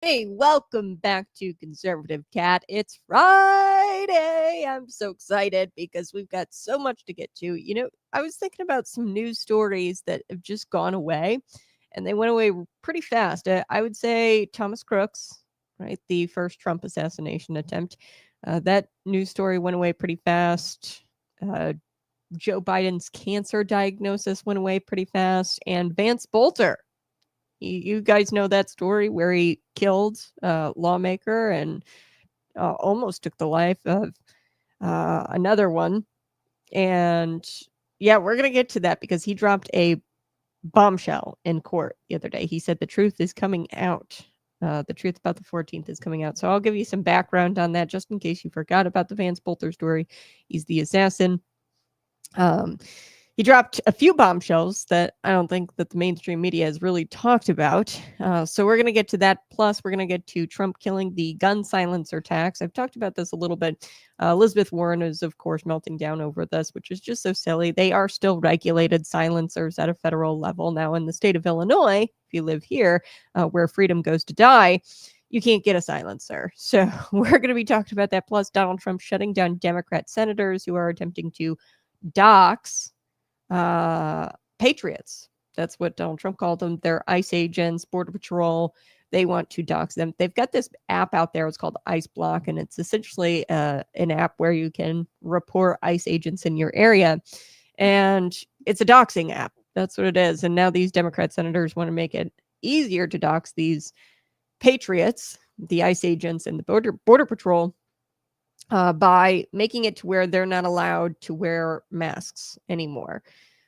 Hey, welcome back to Conservative Cat. It's Friday. I'm so excited because we've got so much to get to. I was thinking about some news stories that have just gone away, and they went away pretty fast. I would say Thomas Crooks, right? The first Trump assassination attempt. That news story went away pretty fast. Joe Biden's cancer diagnosis went away pretty fast. And Vance Boelter, you guys know that story where he killed a lawmaker and almost took the life of another one. And yeah, we're going to get to that because he dropped a bombshell in court the other day. He said the truth is coming out. The truth about the 14th is coming out. So I'll give you some background on that just in case you forgot about the Vance Boelter story. He's the assassin. He dropped a few bombshells that I don't think that the mainstream media has really talked about. So we're going to get to that. Plus, we're going to get to Trump killing the gun silencer tax. I've talked about this a little bit. Elizabeth Warren is, of course, melting down over this, which is just so silly. They are still regulated silencers at a federal level. Now, in the state of Illinois, if you live here, where freedom goes to die, you can't get a silencer. So we're going to be talking about that. Plus, Donald Trump shutting down Democrat senators who are attempting to dox patriots. That's what Donald Trump called them. They're ICE agents, Border Patrol. They want to dox them. They've got this app out there. It's called ICE Block, and it's essentially an app where you can report ICE agents in your area. And it's a doxing app. That's what it is. And now these Democrat senators want to make it easier to dox these patriots, the ICE agents and the Border Patrol, by making it to where they're not allowed to wear masks anymore.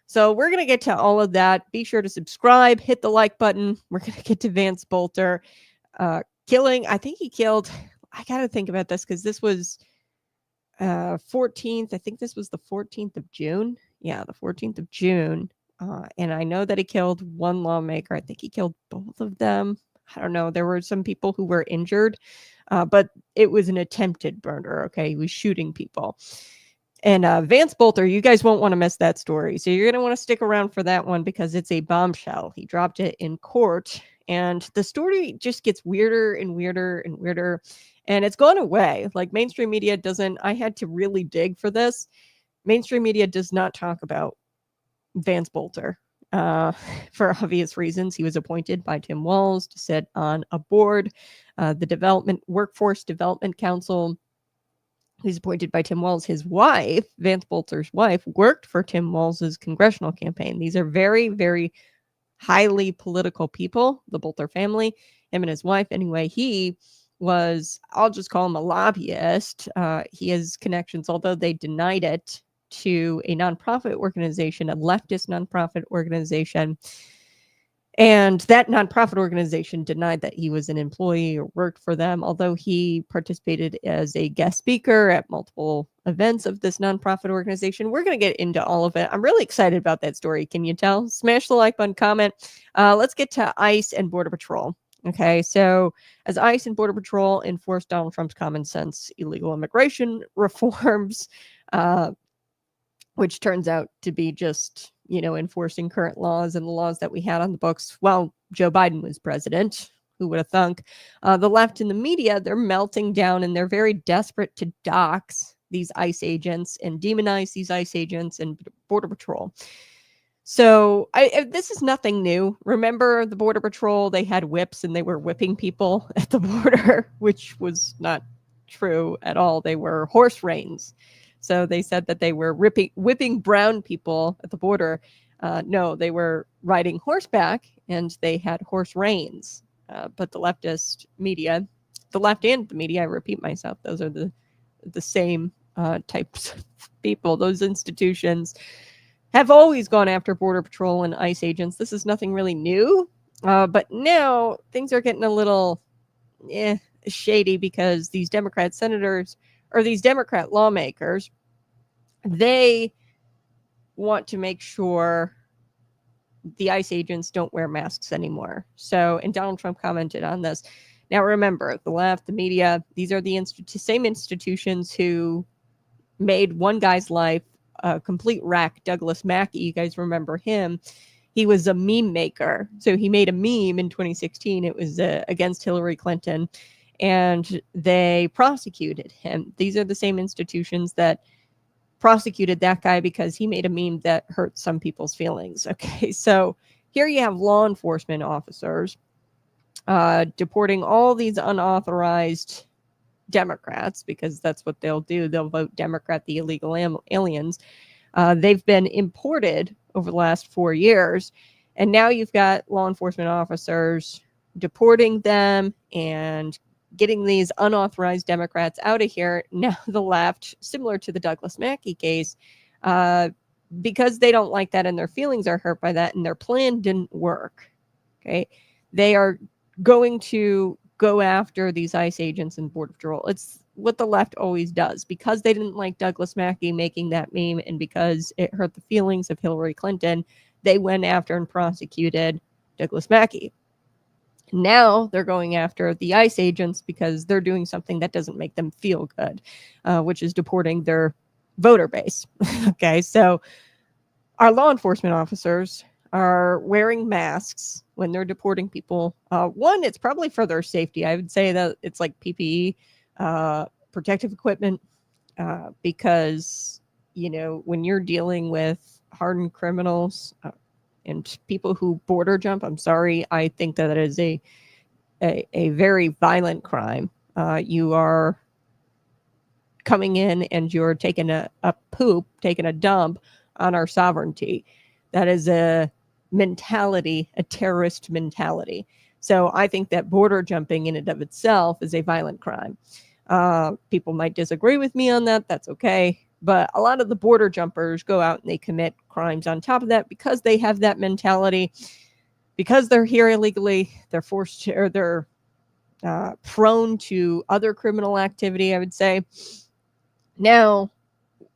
So we're going to get to all of that. Be sure to subscribe, hit the like button. We're going to get to Vance Boelter killing. I think he killed, I got to think about this because this was 14th. I think this was the 14th of June. Yeah, the 14th of June. And I know that he killed one lawmaker. I think he killed both of them. I don't know. There were some people who were injured, but it was an attempted murder. Okay. He was shooting people. And Vance Boelter, you guys won't want to miss that story. So you're going to want to stick around for that one because it's a bombshell. He dropped it in court. And the story just gets weirder and weirder and weirder. And it's gone away. Like mainstream media doesn't, I had to really dig for this. Mainstream media does not talk about Vance Boelter. For obvious reasons. He was appointed by Tim Walz to sit on a board, the Workforce Development Council. He's appointed by Tim Walz. His wife, Vance Boelter's wife, worked for Tim Walz's congressional campaign. These are very, very highly political people, the Boelter family, him and his wife. Anyway, he was, I'll just call him a lobbyist. He has connections, although they denied it, to a nonprofit organization, a leftist nonprofit organization. And that nonprofit organization denied that he was an employee or worked for them, although he participated as a guest speaker at multiple events of this nonprofit organization. We're going to get into all of it. I'm really excited about that story. Can you tell? Smash the like button, comment. Let's get to ICE and Border Patrol. Okay, so as ICE and Border Patrol enforce Donald Trump's common sense illegal immigration reforms, which turns out to be just, enforcing current laws and the laws that we had on the books while Joe Biden was president. Who would have thunk? The left and the media, they're melting down and they're very desperate to dox these ICE agents and demonize these ICE agents and Border Patrol. So this is nothing new. Remember the Border Patrol, they had whips and they were whipping people at the border, which was not true at all. They were horse reins. So they said that they were whipping brown people at the border. No, they were riding horseback and they had horse reins. But the leftist media, the left and the media, I repeat myself, those are the same types of people. Those institutions have always gone after Border Patrol and ICE agents. This is nothing really new. But now things are getting a little shady because these Democrat senators or these Democrat lawmakers, they want to make sure the ICE agents don't wear masks anymore. So, and Donald Trump commented on this. Now, remember, the left, the media, these are the same institutions who made one guy's life a complete wreck. Douglas Mackey, you guys remember him. he was a meme maker. So he made a meme in 2016. It was against Hillary Clinton, and they prosecuted him. These are the same institutions that prosecuted that guy because he made a meme that hurt some people's feelings. Okay, so here you have law enforcement officers deporting all these unauthorized Democrats, because that's what they'll do. They'll vote Democrat, the illegal aliens. They've been imported over the last 4 years, and now you've got law enforcement officers deporting them and getting these unauthorized Democrats out of here. Now the left, similar to the Douglas Mackey case, because they don't like that and their feelings are hurt by that and their plan didn't work, okay, they are going to go after these ICE agents and Border Patrol. It's what the left always does. Because they didn't like Douglas Mackey making that meme and because it hurt the feelings of Hillary Clinton, they went after and prosecuted Douglas Mackey. Now they're going after the ICE agents because they're doing something that doesn't make them feel good, which is deporting their voter base. Okay, so our law enforcement officers are wearing masks when they're deporting people. One, it's probably for their safety. I would say that it's like PPE, protective equipment, because, you know, when you're dealing with hardened criminals and people who border jump, I'm sorry, I think that is a very violent crime. You are coming in and you're taking a dump on our sovereignty. That is a mentality, a terrorist mentality. So I think that border jumping in and of itself is a violent crime. People might disagree with me on that. That's okay. But a lot of the border jumpers go out and they commit crimes on top of that because they have that mentality. Because they're here illegally, they're forced to, or they're prone to other criminal activity, I would say. Now,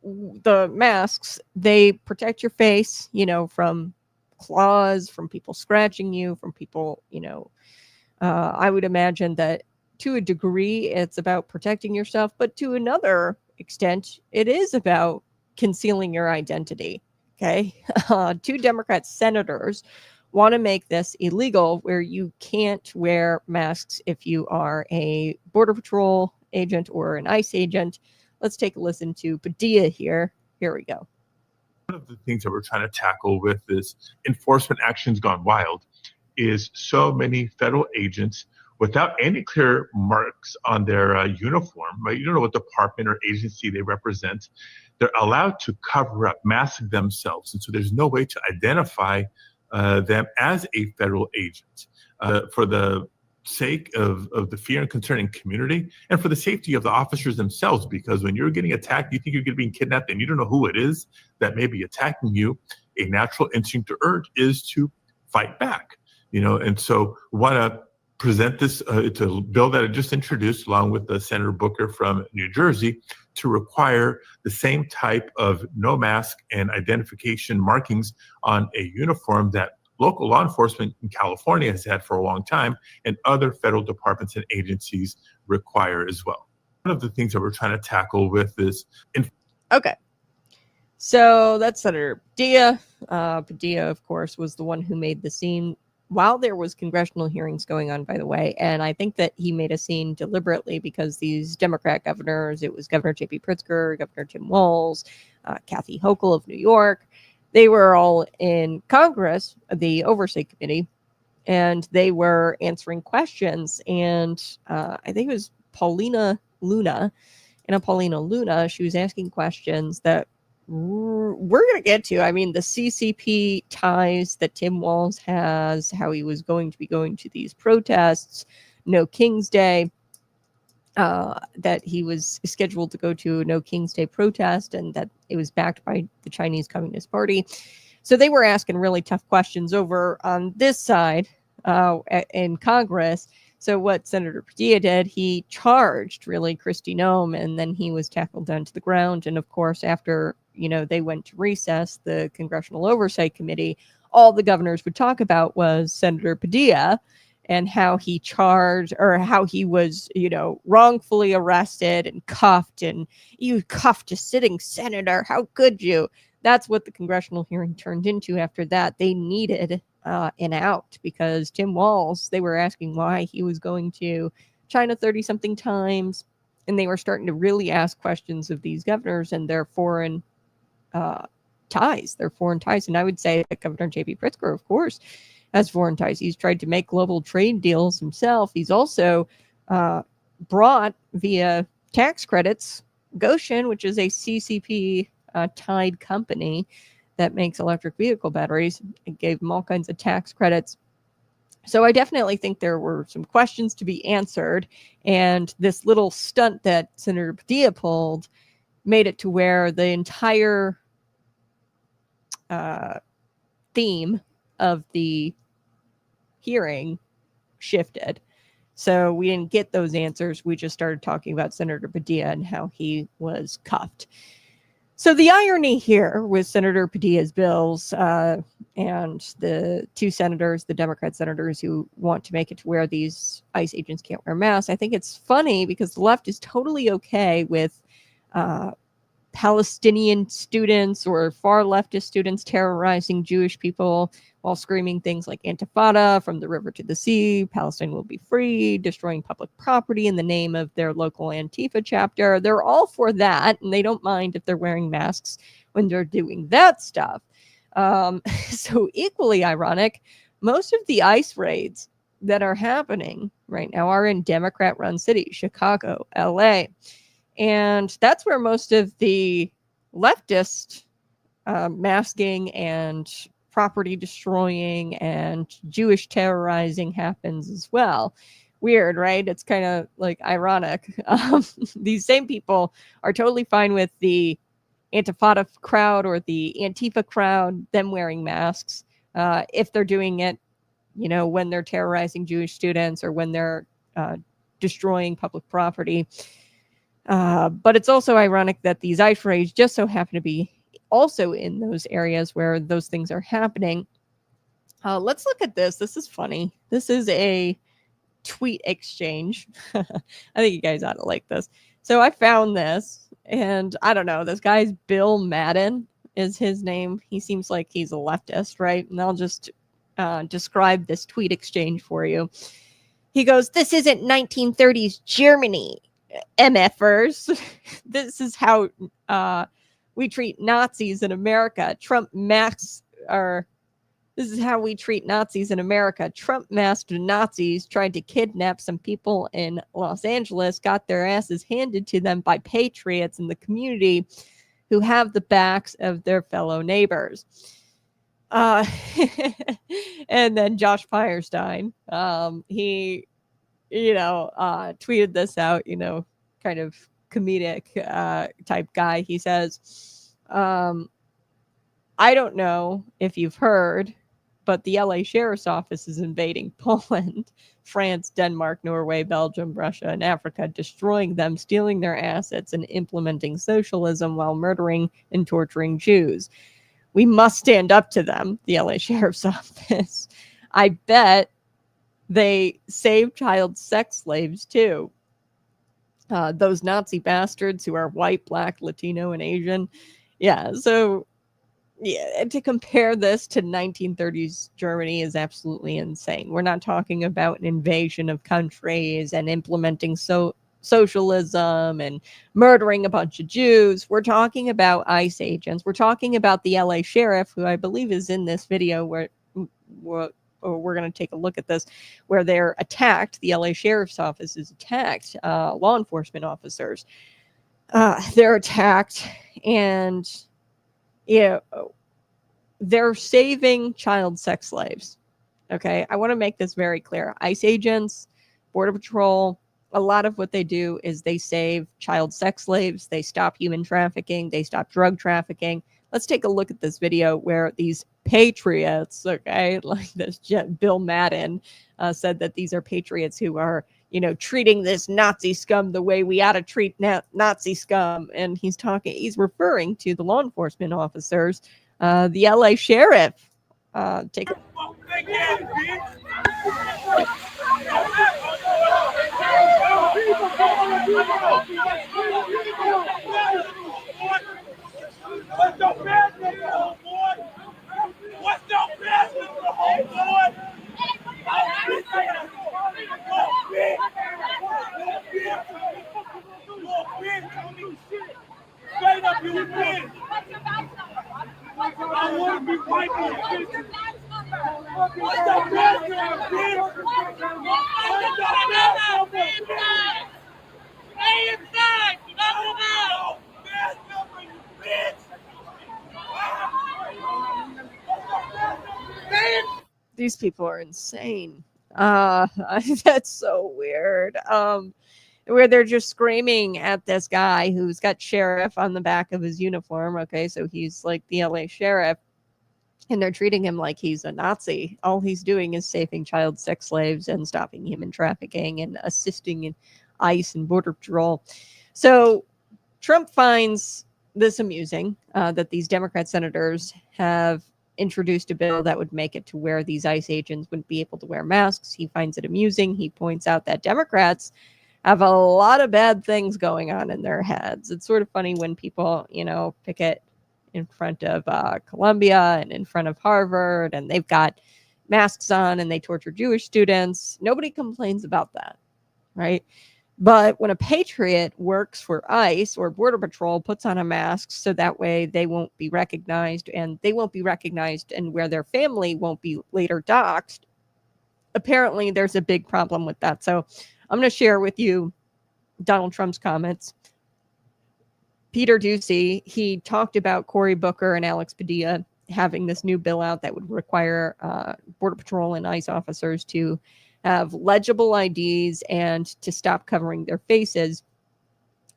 the masks, they protect your face, you know, from claws, from people scratching you, from people, you know, I would imagine that to a degree it's about protecting yourself, but to another extent, it is about concealing your identity. Okay. 2 Democrat senators want to make this illegal where you can't wear masks if you are a Border Patrol agent or an ICE agent. Let's take a listen to Padilla here. Here we go. One of the things that we're trying to tackle with this enforcement actions gone wild is so many federal agents without any clear marks on their uniform, right? You don't know what department or agency they represent. They're allowed to cover up, mask themselves. And so there's no way to identify them as a federal agent. For the sake of the fear and concern in community and for the safety of the officers themselves, because when you're getting attacked, you think you're being kidnapped and you don't know who it is that may be attacking you. A natural instinct or urge is to fight back, you know. And so want to present this, it's a bill that I just introduced along with Senator Booker from New Jersey to require the same type of no mask and identification markings on a uniform that local law enforcement in California has had for a long time, and other federal departments and agencies require as well. One of the things that we're trying to tackle with this. Okay. So that's Senator Padilla. Padilla, of course, was the one who made the scene while there was congressional hearings going on, by the way. And I think that he made a scene deliberately because these Democrat governors, it was Governor J.B. Pritzker, Governor Tim Walz, Kathy Hochul of New York, they were all in Congress, the Oversight Committee, and they were answering questions. And I think it was Paulina Luna. She was asking questions that we're going to get to. I mean, the CCP ties that Tim Walz has, how he was going to be going to these protests, No King's Day, that he was scheduled to go to a No King's Day protest and that it was backed by the Chinese Communist Party. So they were asking really tough questions over on this side in Congress. So what Senator Padilla did, he charged really Kristi Noem, and then he was tackled down to the ground. And of course, after, you know, they went to recess, the Congressional Oversight Committee, all the governors would talk about was Senator Padilla and how he charged, or how he was, you know, wrongfully arrested and cuffed, and you cuffed a sitting senator. How could you? that's what the congressional hearing turned into after that. They needed an out because Tim Walz, they were asking why he was going to China 30-something times, and they were starting to really ask questions of these governors and their foreign ties, And I would say that Governor J.B. Pritzker, of course, has foreign ties. He's tried to make global trade deals himself. He's also brought via tax credits Goshen, which is a CCP tied company that makes electric vehicle batteries. It gave them all kinds of tax credits. So I definitely think there were some questions to be answered. And this little stunt that Senator Padilla pulled made it to where the entire theme of the hearing shifted. So we didn't get those answers. We just started talking about Senator Padilla and how he was cuffed. So the irony here with Senator Padilla's bills and the two senators, the Democrat senators who want to make it to where these ICE agents can't wear masks, I think it's funny because the left is totally okay with Palestinian students or far leftist students terrorizing Jewish people while screaming things like Intifada, from the river to the sea, Palestine will be free, destroying public property in the name of their local Antifa chapter. They're all for that, and they don't mind if they're wearing masks when they're doing that stuff. So equally ironic, most of the ICE raids that are happening right now are in Democrat-run cities, Chicago, LA. And that's where most of the leftist masking and property destroying and Jewish terrorizing happens as well. Weird, right? It's kind of like ironic. These same people are totally fine with the Intifada crowd or the Antifa crowd, them wearing masks, if they're doing it, when they're terrorizing Jewish students or when they're destroying public property. But it's also ironic that these ICE raids just so happen to be also in those areas where those things are happening. Let's look at this. This is funny. This is a tweet exchange. I think you guys ought to like this. So I found this, and I don't know. This guy's Bill Madden is his name. He seems like he's a leftist, right? And I'll just describe this tweet exchange for you. He goes, "This isn't 1930s Germany, MFers. This is how we treat Nazis in America. This is how we treat Nazis in America. Trump masked Nazis tried to kidnap some people in Los Angeles, got their asses handed to them by patriots in the community who have the backs of their fellow neighbors." And then Josh Firestein, he tweeted this out, kind of comedic type guy. He says, "I don't know if you've heard, but the LA Sheriff's Office is invading Poland, France, Denmark, Norway, Belgium, Russia, and Africa, destroying them, stealing their assets, and implementing socialism while murdering and torturing Jews. We must stand up to them, the LA Sheriff's Office. I bet they save child sex slaves too. Those Nazi bastards who are white, black, Latino, and Asian." Yeah, so to compare this to 1930s Germany is absolutely insane. We're not talking about an invasion of countries and implementing socialism and murdering a bunch of Jews. We're talking about ICE agents. We're talking about the LA sheriff, who I believe is in this video where we're going to take a look at this, where they're attacked. The LA Sheriff's Office is attacked. Law enforcement officers, they're attacked, and they're saving child sex slaves. Okay, I want to make this very clear. ICE agents, Border Patrol, a lot of what they do is they save child sex slaves. They stop human trafficking. They stop drug trafficking. Let's take a look at this video where these patriots, okay, like this Bill Madden said that these are patriots who are, treating this Nazi scum the way we ought to treat Nazi scum. And he's referring to the law enforcement officers, the LA sheriff. Take a Let the madness I want to be white. What's your badge number? What's the badge number? Stay inside! Let them out! Badge number, you bitch! Stay inside! These people are insane. That's so weird. Where they're just screaming at this guy who's got sheriff on the back of his uniform. Okay, so he's like the LA sheriff, and they're treating him like he's a Nazi. All he's doing is saving child sex slaves and stopping human trafficking and assisting in ICE and Border Patrol. So Trump finds this amusing that these Democrat senators have introduced a bill that would make it to where these ICE agents wouldn't be able to wear masks. He finds it amusing. He points out that Democrats have a lot of bad things going on in their heads. It's sort of funny when people, picket in front of Columbia and in front of Harvard, and they've got masks on and they torture Jewish students. Nobody complains about that, right? But when a patriot works for ICE or Border Patrol, puts on a mask so that way they won't be recognized, and where their family won't be later doxxed, apparently there's a big problem with that. So I'm going to share with you Donald Trump's comments. Peter Doocy, he talked about Cory Booker and Alex Padilla having this new bill out that would require Border Patrol and ICE officers to have legible IDs and to stop covering their faces.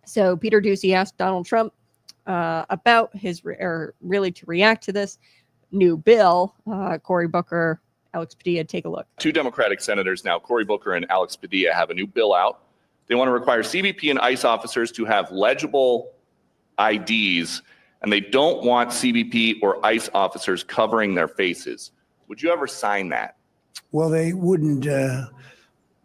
So Peter Doocy asked Donald Trump about to react to this new bill. Cory Booker, Alex Padilla, take a look. Two Democratic senators now, Cory Booker and Alex Padilla, have a new bill out. They want to require CBP and ICE officers to have legible IDs, and they don't want CBP or ICE officers covering their faces. Would you ever sign that? Well, they wouldn't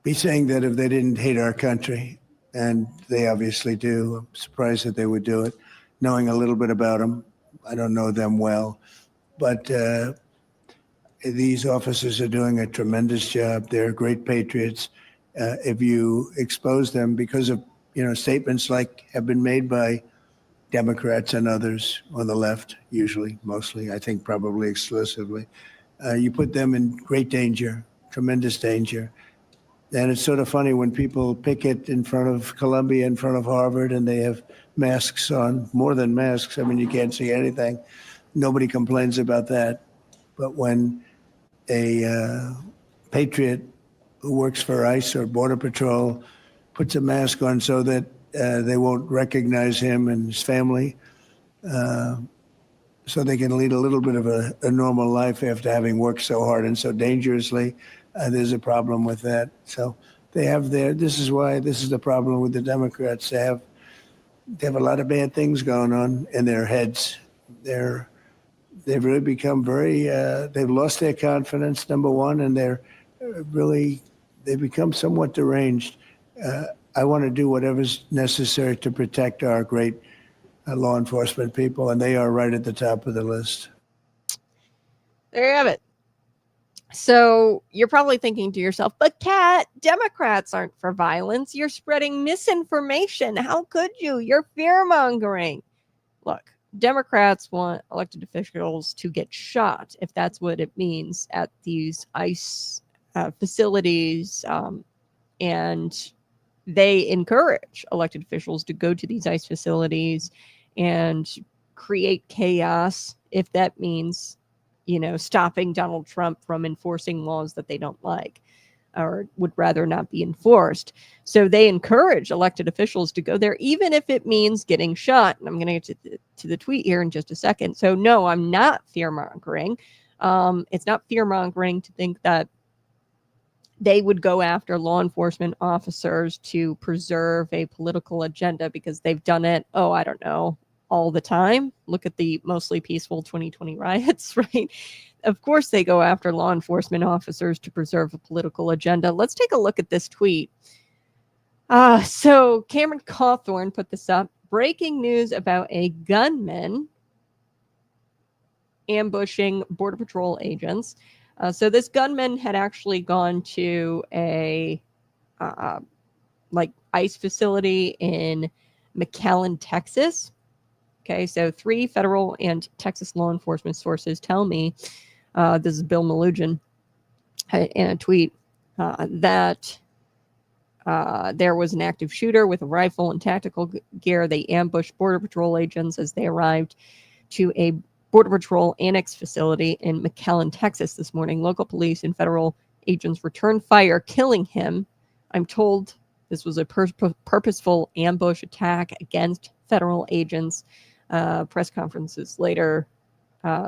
be saying that if they didn't hate our country, and they obviously do. I'm surprised that they would do it, knowing a little bit about them. I don't know them well, but these officers are doing a tremendous job. They're great patriots. If you expose them because of statements like have been made by Democrats and others on the left, usually, mostly, I think probably exclusively, you put them in great danger, tremendous danger. And it's sort of funny when people picket in front of Columbia, in front of Harvard, and they have masks on, more than masks. I mean, you can't see anything. Nobody complains about that. But when a patriot who works for ICE or Border Patrol puts a mask on so that they won't recognize him and his family, so they can lead a little bit of a normal life after having worked so hard and so dangerously, there's a problem with that. So they have this is the problem with the Democrats. They have a lot of bad things going on in their heads. They've really become they've lost their confidence, number one, and they've become somewhat deranged. I want to do whatever's necessary to protect our great law enforcement people, and they are right at the top of the list. There you have it. So you're probably thinking to yourself, but Kat, Democrats aren't for violence. You're spreading misinformation. How could you? You're fear-mongering. Look, Democrats want elected officials to get shot, if that's what it means, at these ICE facilities, and they encourage elected officials to go to these ICE facilities and create chaos, if that means, stopping Donald Trump from enforcing laws that they don't like or would rather not be enforced. So they encourage elected officials to go there, even if it means getting shot. And I'm going to get to the tweet here in just a second. So no, I'm not fear-mongering. It's not fear-mongering to think that they would go after law enforcement officers to preserve a political agenda because they've done it, I don't know, all the time. Look at the mostly peaceful 2020 riots, right? Of course they go after law enforcement officers to preserve a political agenda. Let's take a look at this tweet. So Cameron Cawthorn put this up. Breaking news about a gunman ambushing Border Patrol agents. So this gunman had actually gone to a ICE facility in McAllen, Texas. Okay, so 3 federal and Texas law enforcement sources tell me, this is Bill Malugin in a tweet, that there was an active shooter with a rifle and tactical gear. They ambushed Border Patrol agents as they arrived to a Border Patrol annex facility in McAllen, Texas this morning. Local police and federal agents returned fire, killing him. I'm told this was a purposeful ambush attack against federal agents. Press conferences later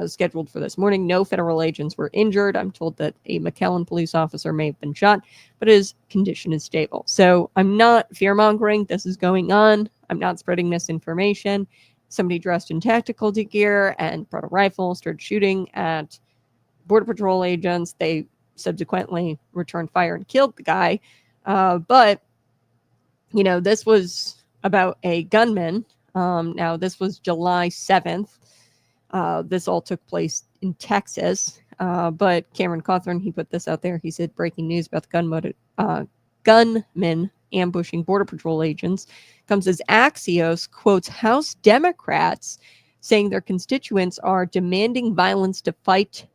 scheduled for this morning. No federal agents were injured. I'm told that a McAllen police officer may have been shot, but his condition is stable. So I'm not fear-mongering. This is going on. I'm not spreading misinformation. Somebody dressed in tactical gear and brought a rifle, started shooting at Border Patrol agents. They subsequently returned fire and killed the guy. But, you know, this was about a gunman. Now, this was July 7th. This all took place in Texas. But Cameron Cawthorn, he put this out there. He said, breaking news about the gunman ambushing Border Patrol agents comes as Axios quotes House Democrats saying their constituents are demanding violence to fight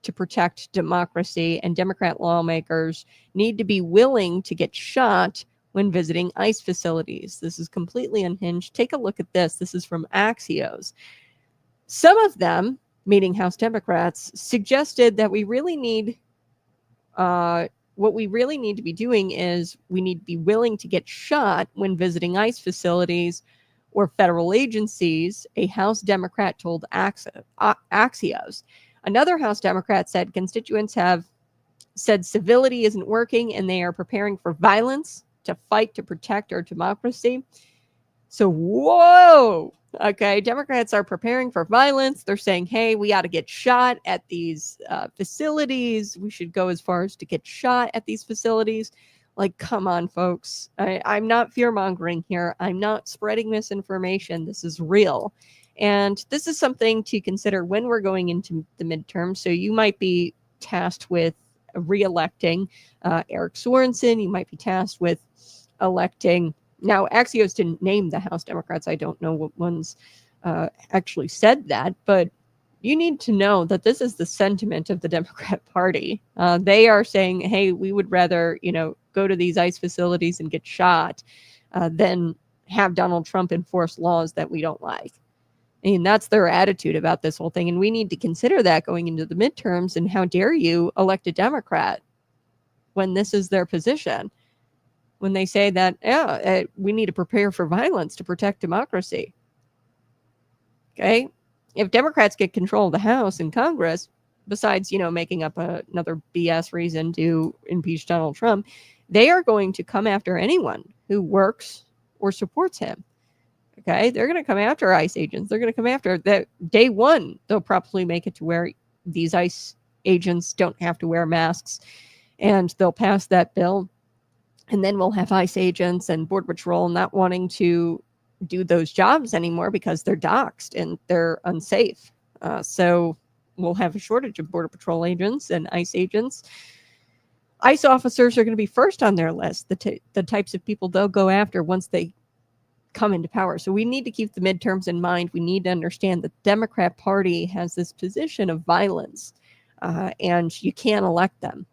to protect democracy, and Democrat lawmakers need to be willing to get shot when visiting ICE facilities. This is completely unhinged. Take a look at this. This is from Axios. Some of them, meaning House Democrats, suggested that we really need, what we really need to be doing is we need to be willing to get shot when visiting ICE facilities or federal agencies, a House Democrat told Axios. Another House Democrat said constituents have said civility isn't working and they are preparing for violence to fight to protect our democracy. So, whoa. Okay, Democrats are preparing for violence. They're saying, hey, we ought to get shot at these facilities. We should go as far as to get shot at these facilities. Like, come on, folks. I'm not fear-mongering here. I'm not spreading misinformation. This is real. And this is something to consider when we're going into the midterm. So you might be tasked with re-electing Eric Sorensen. You might be tasked with electing... Now, Axios didn't name the House Democrats. I don't know what ones actually said that, but you need to know that this is the sentiment of the Democrat Party. They are saying, hey, we would rather, go to these ICE facilities and get shot than have Donald Trump enforce laws that we don't like. I mean, that's their attitude about this whole thing. And we need to consider that going into the midterms. And how dare you elect a Democrat when this is their position? When they say that, we need to prepare for violence to protect democracy. Okay? If Democrats get control of the House and Congress, besides, making up another BS reason to impeach Donald Trump, they are going to come after anyone who works or supports him. Okay? They're going to come after ICE agents. They're going to come after that. Day one, they'll probably make it to where these ICE agents don't have to wear masks, and they'll pass that bill. And then we'll have ICE agents and Border Patrol not wanting to do those jobs anymore because they're doxxed and they're unsafe. So we'll have a shortage of Border Patrol agents and ICE agents. ICE officers are going to be first on their list, the types of people they'll go after once they come into power. So we need to keep the midterms in mind. We need to understand that the Democrat Party has this position of violence, and you can't elect them.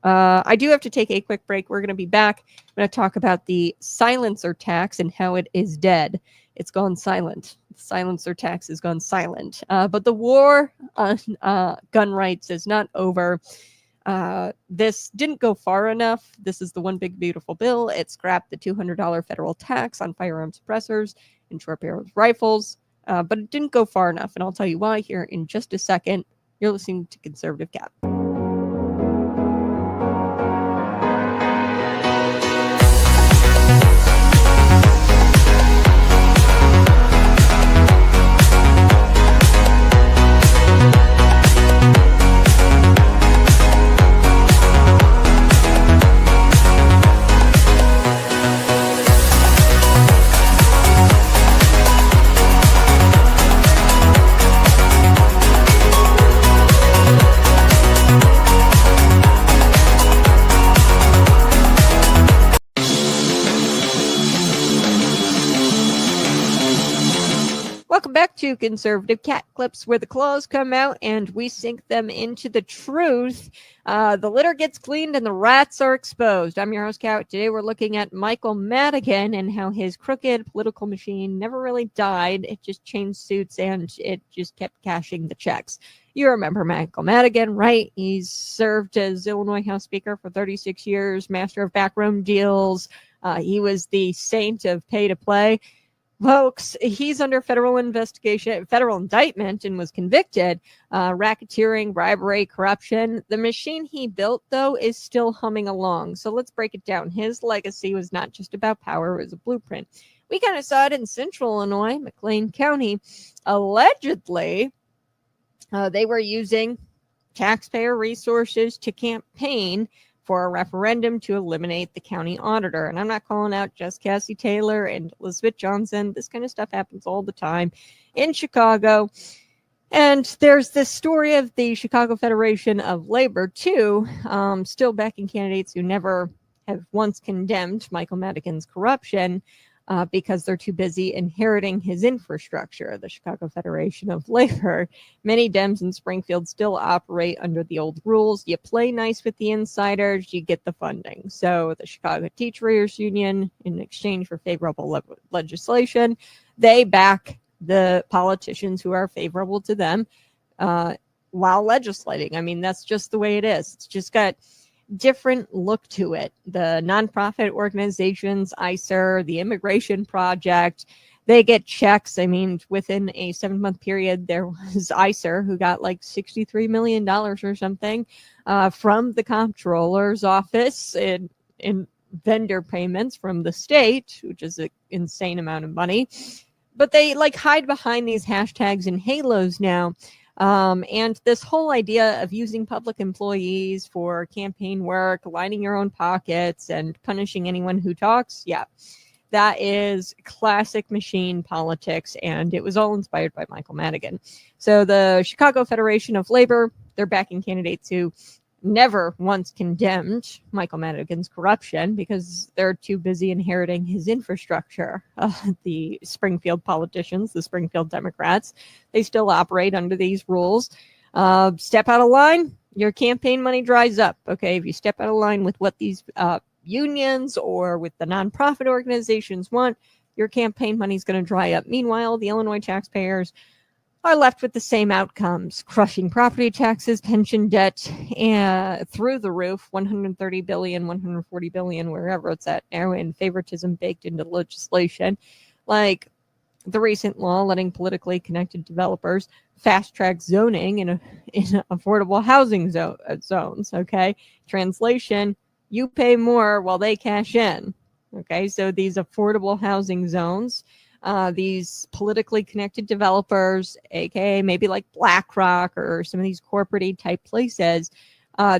I do have to take a quick break. We're going to be back. I'm going to talk about the silencer tax and how it is dead. It's gone silent. The silencer tax has gone silent. But the war on gun rights is not over. This didn't go far enough. This is the one big beautiful bill. It scrapped the $200 federal tax on firearm suppressors and short-barreled rifles. But it didn't go far enough. And I'll tell you why here in just a second. You're listening to Conservative Gap. Welcome back to Conservative Cat Clips, where the claws come out and we sink them into the truth. The litter gets cleaned and the rats are exposed. I'm your host, Cat. Today we're looking at Michael Madigan and how his crooked political machine never really died. It just changed suits and it just kept cashing the checks. You remember Michael Madigan, right? He's served as Illinois House Speaker for 36 years, master of backroom deals. He was the saint of pay to play. Folks, he's under federal indictment, and was convicted. Racketeering, bribery, corruption. The machine he built, though, is still humming along. So let's break it down. His legacy was not just about power, it was a blueprint. We kind of saw it in central Illinois, McLean County. Allegedly, they were using taxpayer resources to campaign for a referendum to eliminate the county auditor. And I'm not calling out just Cassie Taylor and Elizabeth Johnson. This kind of stuff happens all the time in Chicago. And there's this story of the Chicago Federation of Labor, too, still backing candidates who never have once condemned Michael Madigan's corruption because they're too busy inheriting his infrastructure. The Chicago Federation of Labor. Many Dems in Springfield still operate under the old rules. You play nice with the insiders, you get the funding. So the Chicago Teachers Union, in exchange for favorable legislation, they back the politicians who are favorable to them while legislating. I mean, that's just the way it is. It's just got different look to it. The nonprofit organizations, ICER, the Immigration Project, they get checks. I mean, within a 7-month period, there was ICER who got like $63 million or something from the comptroller's office in vendor payments from the state, which is an insane amount of money. But they like hide behind these hashtags and halos now. And this whole idea of using public employees for campaign work, lining your own pockets, and punishing anyone who talks, yeah, that is classic machine politics, and it was all inspired by Michael Madigan. So the Chicago Federation of Labor, they're backing candidates who never once condemned Michael Madigan's corruption because they're too busy inheriting his infrastructure. The Springfield politicians, the Springfield Democrats, they still operate under these rules. Step out of line, your campaign money dries up. Okay, if you step out of line with what these unions or with the nonprofit organizations want, your campaign money is going to dry up. Meanwhile, the Illinois taxpayers are left with the same outcomes: crushing property taxes, pension debt, and through the roof, 130 billion, 140 billion, wherever it's at now, and favoritism baked into legislation, like the recent law letting politically connected developers fast-track zoning in affordable housing zones. Okay, translation: you pay more while they cash in. Okay, so these affordable housing zones. These politically connected developers, aka maybe like BlackRock or some of these corporate type places,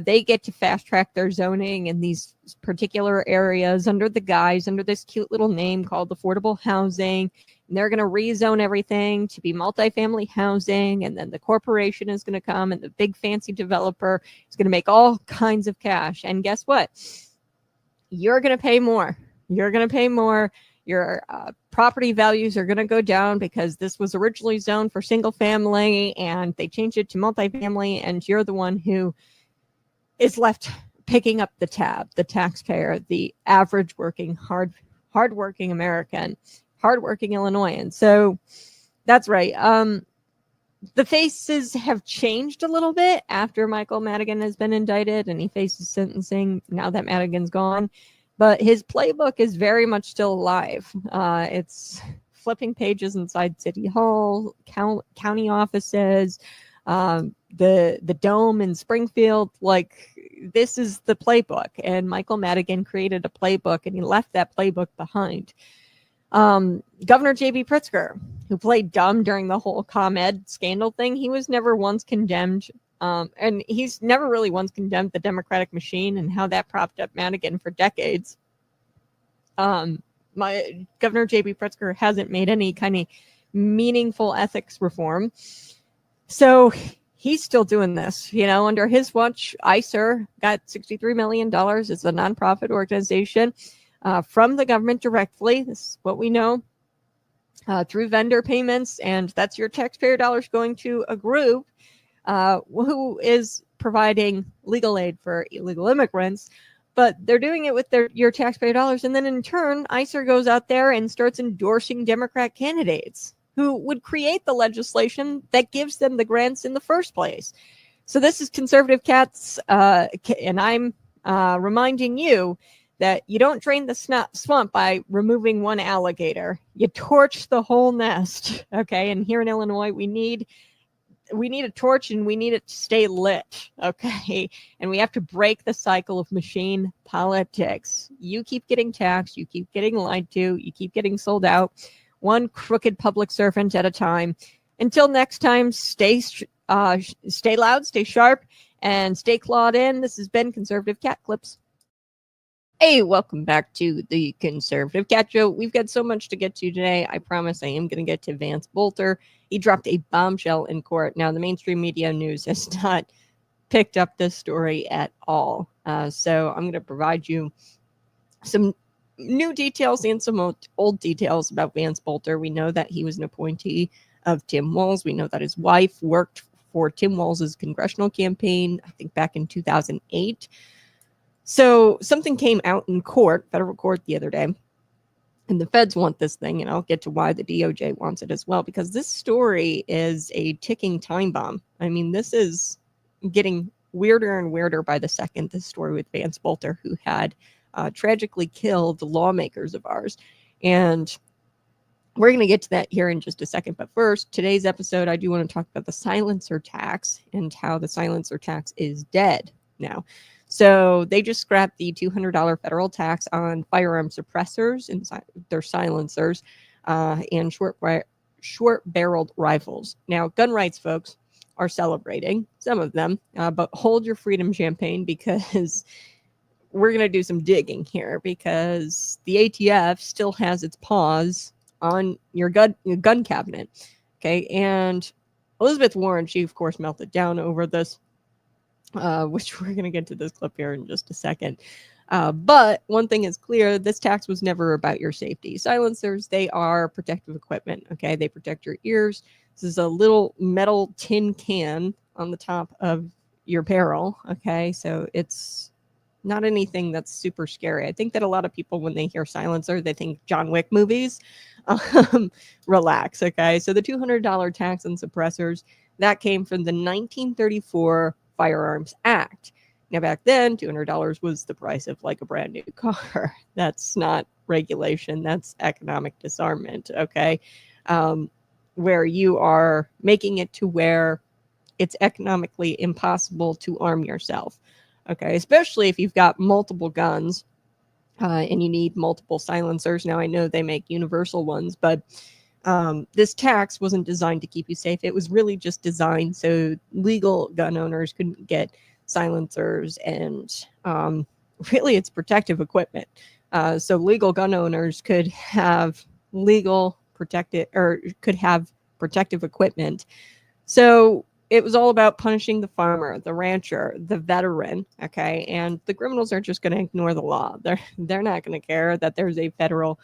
they get to fast track their zoning in these particular areas under this cute little name called affordable housing. And they're going to rezone everything to be multifamily housing. And then the corporation is going to come and the big fancy developer is going to make all kinds of cash. And guess what? You're going to pay more. You're going to pay more. Your property values are going to go down because this was originally zoned for single family and they changed it to multifamily, and you're the one who is left picking up the tab, the taxpayer, the average working, hardworking American, hardworking Illinoisan. So that's right. The faces have changed a little bit after Michael Madigan has been indicted and he faces sentencing now that Madigan's gone. But his playbook is very much still alive. It's flipping pages inside City Hall, county offices, the Dome in Springfield. Like, this is the playbook. And Michael Madigan created a playbook, and he left that playbook behind. Governor J.B. Pritzker, who played dumb during the whole ComEd scandal thing, he was never once condemned. And he's never really once condemned the Democratic machine and how that propped up Madigan for decades. My Governor J.B. Pritzker hasn't made any kind of meaningful ethics reform. So he's still doing this, under his watch. ICER got $63 million. It's a nonprofit organization from the government directly. This is what we know. through vendor payments, and that's your taxpayer dollars going to a group who is providing legal aid for illegal immigrants, but they're doing it with your taxpayer dollars. And then in turn, ICER goes out there and starts endorsing Democrat candidates who would create the legislation that gives them the grants in the first place. So this is Conservative Cats, and I'm reminding you that you don't drain the swamp by removing one alligator. You torch the whole nest, okay? And here in Illinois, we need a torch, and we need it to stay lit, okay? And we have to break the cycle of machine politics. You keep getting taxed, you keep getting lied to, you keep getting sold out, one crooked public servant at a time. Until next time, stay loud, stay sharp, and stay clawed in. This has been Conservative Cat Clips. Hey, welcome back to the Conservative Cat Show. We've got so much to get to today. I promise I am going to get to Vance Boelter. He dropped a bombshell in court. Now, the mainstream media news has not picked up this story at all. So I'm going to provide you some new details and some old details about Vance Boelter. We know that he was an appointee of Tim Walz. We know that his wife worked for Tim Walz's congressional campaign, I think back in 2008. So something came out in court, federal court, the other day, and the feds want this thing, and I'll get to why the DOJ wants it as well, because this story is a ticking time bomb. I mean, this is getting weirder and weirder by the second, this story with Vance Boelter, who had tragically killed lawmakers of ours. And we're going to get to that here in just a second. But first, today's episode, I do want to talk about the silencer tax and how the silencer tax is dead now. So they just scrapped the $200 federal tax on firearm suppressors and their silencers and short-barreled rifles. Now, gun rights folks are celebrating, some of them, but hold your freedom champagne, because we're going to do some digging here, because the ATF still has its paws on your gun cabinet. Okay, and Elizabeth Warren, she of course melted down over this, which we're going to get to this clip here in just a second. But one thing is clear, this tax was never about your safety. Silencers, they are protective equipment, okay? They protect your ears. This is a little metal tin can on the top of your barrel, okay? So it's not anything that's super scary. I think that a lot of people, when they hear silencer, they think John Wick movies. Relax, okay? So the $200 tax on suppressors, that came from the 1934 Firearms Act. Now, back then, $200 was the price of like a brand new car. That's not regulation. That's economic disarmament, okay? Where you are making it to where it's economically impossible to arm yourself, okay? Especially if you've got multiple guns and you need multiple silencers. Now, I know they make universal ones, but this tax wasn't designed to keep you safe. It was really just designed so legal gun owners couldn't get silencers, and really it's protective equipment. So legal gun owners could have protective equipment. So it was all about punishing the farmer, the rancher, the veteran, okay? And the criminals are just going to ignore the law. They're not going to care that there's a federal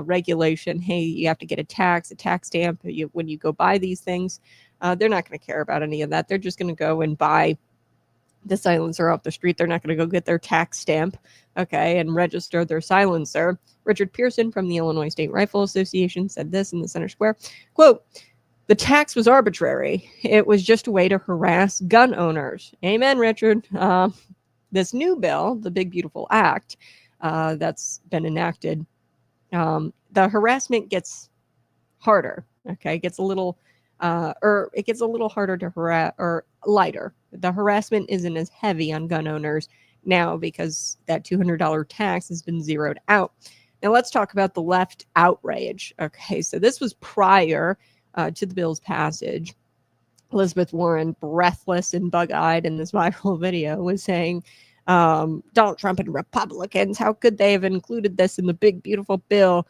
regulation. Hey, you have to get a tax stamp when you go buy these things. They're not going to care about any of that. They're just going to go and buy the silencer off the street. They're not going to go get their tax stamp, okay, and register their silencer. Richard Pearson from the Illinois State Rifle Association said this in the Center Square, quote, "The tax was arbitrary. It was just a way to harass gun owners." Amen, Richard. This new bill, the Big Beautiful Act, that's been enacted, the harassment gets harder, okay? It gets a little harder to harass, or lighter. The harassment isn't as heavy on gun owners now because that $200 tax has been zeroed out. Now let's talk about the left outrage. Okay, so this was prior to the bill's passage. Elizabeth Warren, breathless and bug-eyed in this viral video, was saying, Donald Trump and Republicans, how could they have included this in the big, beautiful bill?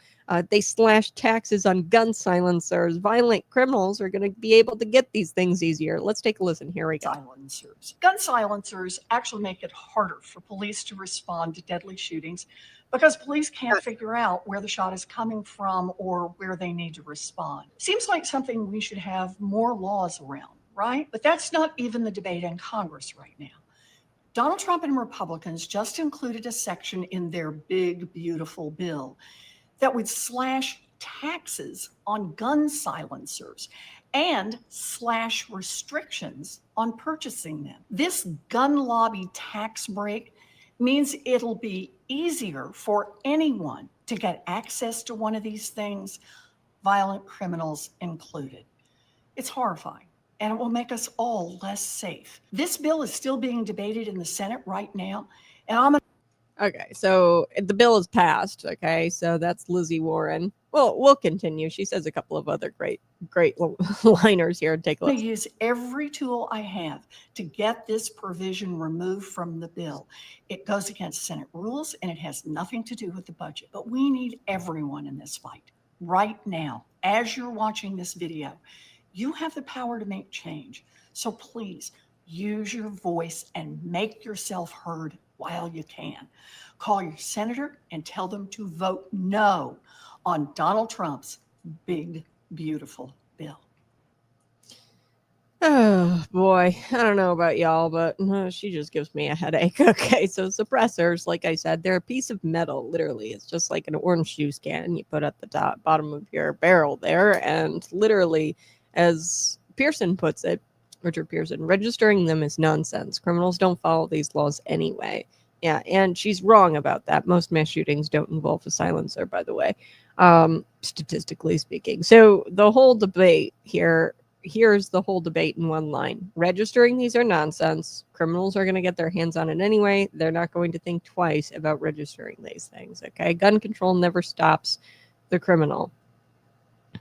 They slashed taxes on gun silencers. Violent criminals are going to be able to get these things easier. Let's take a listen. Here we go. Silencers. Gun silencers actually make it harder for police to respond to deadly shootings because police can't figure out where the shot is coming from or where they need to respond. Seems like something we should have more laws around, right? But that's not even the debate in Congress right now. Donald Trump and Republicans just included a section in their big, beautiful bill that would slash taxes on gun silencers and slash restrictions on purchasing them. This gun lobby tax break means it'll be easier for anyone to get access to one of these things, violent criminals included. It's horrifying, and it will make us all less safe. This bill is still being debated in the Senate right now, and I'm Okay, so the bill is passed. Okay, so that's Lizzie Warren. Well, we'll continue. She says a couple of other great liners here. Take a going look. to use every tool I have to get this provision removed from the bill. It goes against Senate rules, and it has nothing to do with the budget. But we need everyone in this fight right now. As you're watching this video, you have the power to make change. So please use your voice and make yourself heard while you can. Call your senator and tell them to vote no on Donald Trump's big, beautiful bill. Oh boy, I don't know about y'all, but she just gives me a headache. Okay, so suppressors, like I said, they're a piece of metal, literally. It's just like an orange juice can you put at the bottom of your barrel there, and literally, as Pearson puts it, Richard Pearson, registering them is nonsense. Criminals don't follow these laws anyway. Yeah, and she's wrong about that. Most mass shootings don't involve a silencer, by the way, statistically speaking. So the whole debate here's the whole debate in one line. Registering these are nonsense. Criminals are going to get their hands on it anyway. They're not going to think twice about registering these things, okay? Gun control never stops the criminal.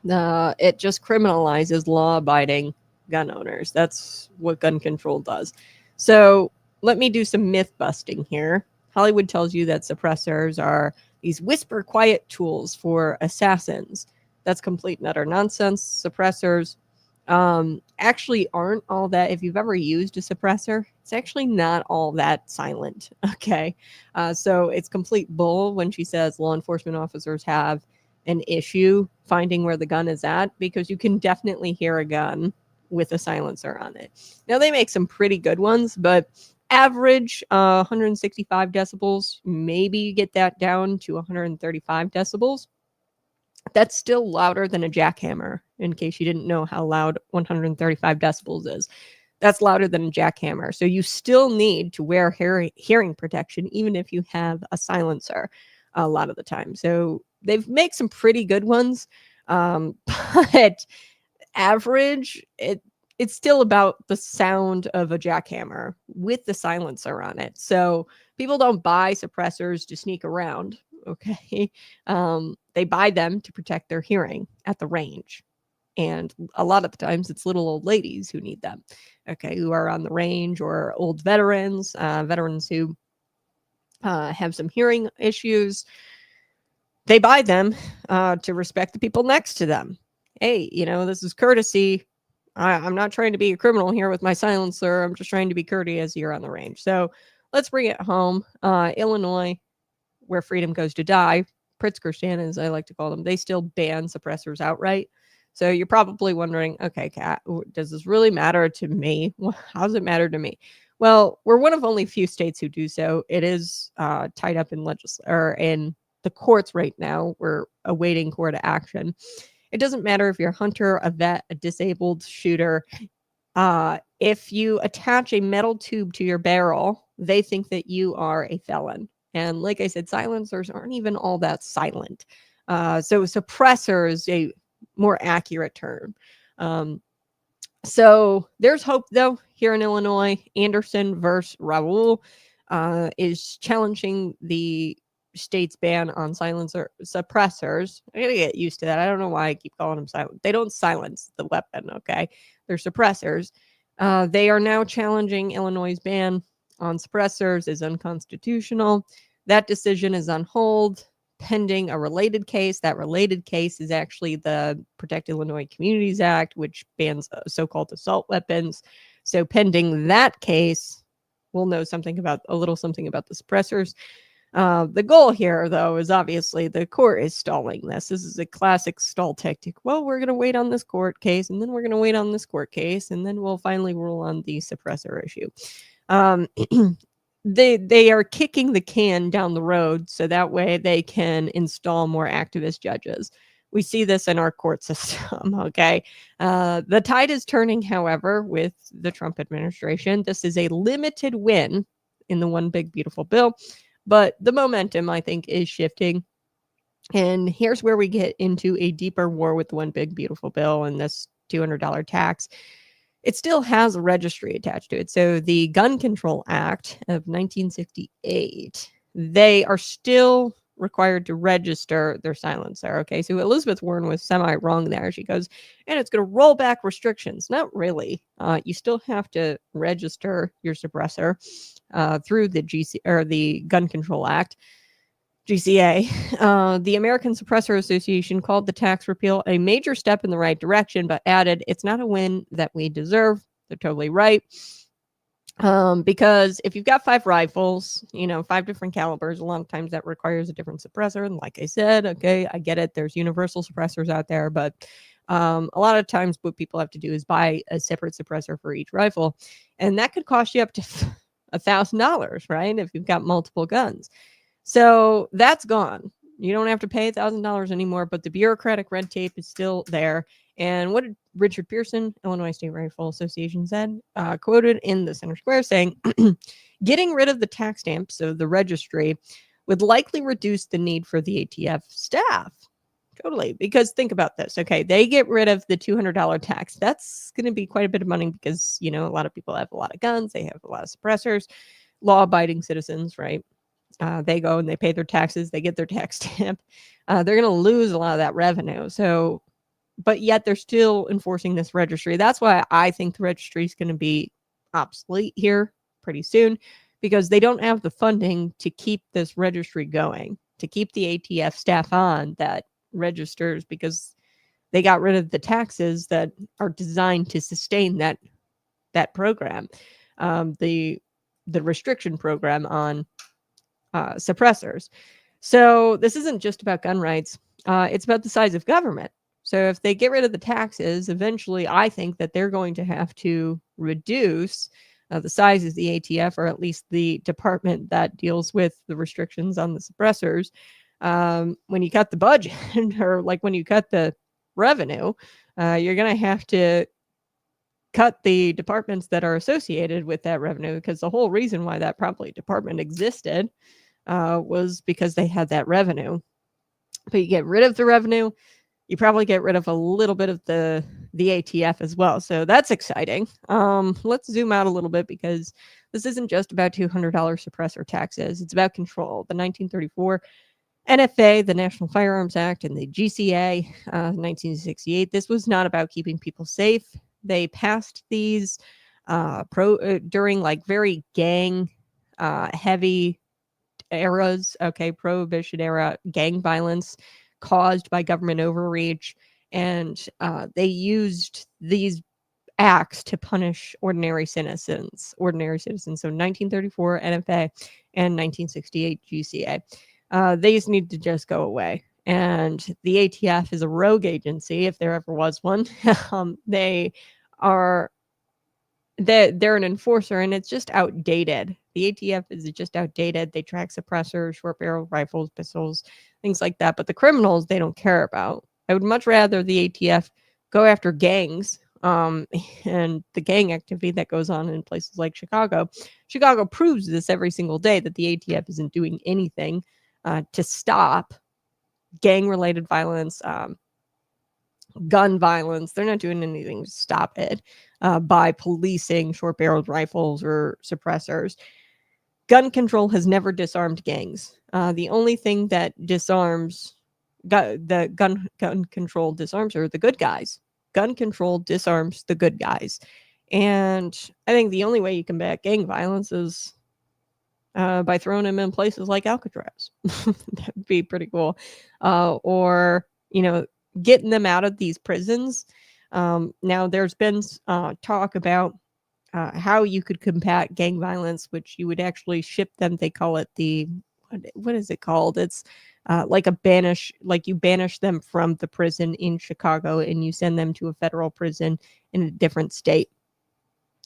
It just criminalizes law-abiding gun owners. That's what gun control does. So let me do some myth busting here. Hollywood tells you that suppressors are these whisper quiet tools for assassins. That's complete and utter nonsense. Suppressors actually aren't all that. If you've ever used a suppressor, it's actually not all that silent. Okay. So it's complete bull when she says law enforcement officers have an issue finding where the gun is at, because you can definitely hear a gun with a silencer on it. Now they make some pretty good ones, but average 165 decibels, maybe you get that down to 135 decibels. That's still louder than a jackhammer, in case you didn't know how loud 135 decibels is. That's louder than a jackhammer. So you still need to wear hearing protection, even if you have a silencer a lot of the time. So they've made some pretty good ones, but average, it's still about the sound of a jackhammer with the silencer on it. So people don't buy suppressors to sneak around, okay? They buy them to protect their hearing at the range. And a lot of the times it's little old ladies who need them, okay, who are on the range, or old veterans who have some hearing issues. They buy them to respect the people next to them. Hey, this is courtesy. I'm not trying to be a criminal here with my silencer. I'm just trying to be courteous here on the range. So let's bring it home. Illinois, where freedom goes to die, Pritzker, as I like to call them, they still ban suppressors outright. So you're probably wondering, okay, Kat, does this really matter to me? How does it matter to me? Well, we're one of only a few states who do so. It is tied up in in the courts right now. We're awaiting court action. It doesn't matter if you're a hunter, a vet, a disabled shooter. If you attach a metal tube to your barrel, they think that you are a felon. And like I said, silencers aren't even all that silent. So suppressor is a more accurate term. So there's hope, though, here in Illinois. Anderson versus Raoul is challenging the state's ban on suppressors. I gotta get used to that. I don't know why I keep calling them silent. They don't silence the weapon, okay? They're suppressors. They are now challenging Illinois' ban on suppressors is unconstitutional. That decision is on hold pending a related case. That related case is actually the Protect Illinois Communities Act, which bans so-called assault weapons. So pending that case, we'll know a little something about the suppressors. The goal here, though, is obviously the court is stalling this. This is a classic stall tactic. Well, we're going to wait on this court case, and then we're going to wait on this court case, and then we'll finally rule on the suppressor issue. They are kicking the can down the road so that way they can install more activist judges. We see this in our court system, okay? The tide is turning, however, with the Trump administration. This is a limited win in the One Big Beautiful Bill, but the momentum, I think, is shifting. And here's where we get into a deeper war with the One Big Beautiful Bill and this $200 tax. It still has a registry attached to it. So the Gun Control Act of 1968, they are still required to register their silencer. Okay, so Elizabeth Warren was semi-wrong there. She goes, and it's going to roll back restrictions. Not really. You still have to register your suppressor through the GC or the Gun Control Act. GCA. The American Suppressor Association called the tax repeal a major step in the right direction, but added, it's not a win that we deserve. They're totally right. Because if you've got 5 rifles, 5 different calibers, a lot of times that requires a different suppressor. And like I said, okay, I get it. There's universal suppressors out there, but a lot of times what people have to do is buy a separate suppressor for each rifle. And that could cost you up to $1,000, right? If you've got multiple guns. So that's gone. You don't have to pay $1,000 anymore, but the bureaucratic red tape is still there. And what did Richard Pearson, Illinois State Rifle Association, said, quoted in the Center Square saying, getting rid of the tax stamp, so the registry, would likely reduce the need for the ATF staff. Totally. Because think about this. Okay, they get rid of the $200 tax. That's going to be quite a bit of money because, a lot of people have a lot of guns. They have a lot of suppressors, law-abiding citizens, right? They go and they pay their taxes. They get their tax stamp. They're going to lose a lot of that revenue. So, but yet they're still enforcing this registry. That's why I think the registry is going to be obsolete here pretty soon, because they don't have the funding to keep this registry going, to keep the ATF staff on that registers, because they got rid of the taxes that are designed to sustain that program, the restriction program on suppressors. So this isn't just about gun rights. It's about the size of government. So if they get rid of the taxes, eventually I think that they're going to have to reduce the size of the ATF, or at least the department that deals with the restrictions on the suppressors. When you cut the budget or like when you cut the revenue, you're going to have to cut the departments that are associated with that revenue, because the whole reason why that probably department existed was because they had that revenue. But you get rid of the revenue, you probably get rid of a little bit of the ATF as well. So that's exciting. Let's zoom out a little bit, because this isn't just about $200 suppressor taxes. It's about control. The 1934 NFA, the National Firearms Act, and the GCA, 1968. This was not about keeping people safe. They passed these during like very gang heavy eras, okay, prohibition era gang violence caused by government overreach, and they used these acts to punish ordinary citizens. So 1934 NFA and 1968 GCA. These need to just go away. And the ATF is a rogue agency, if there ever was one. They're an enforcer, and it's just outdated. The ATF is just outdated. They track suppressors, short barrel rifles, pistols, things like that. But the criminals, they don't care about. I would much rather the ATF go after gangs and the gang activity that goes on in places like Chicago. Chicago proves this every single day, that the ATF isn't doing anything to stop gang-related violence, gun violence. They're not doing anything to stop it by policing short-barreled rifles or suppressors. Gun control has never disarmed gangs. The only thing that disarms the gun control disarms are the good guys. Gun control disarms the good guys. And I think the only way you combat gang violence is by throwing them in places like Alcatraz. That would be pretty cool. Or, getting them out of these prisons. Now, there's been talk about how you could combat gang violence, which you would actually ship them. They call it the what is it called? It's like you banish them from the prison in Chicago and you send them to a federal prison in a different state.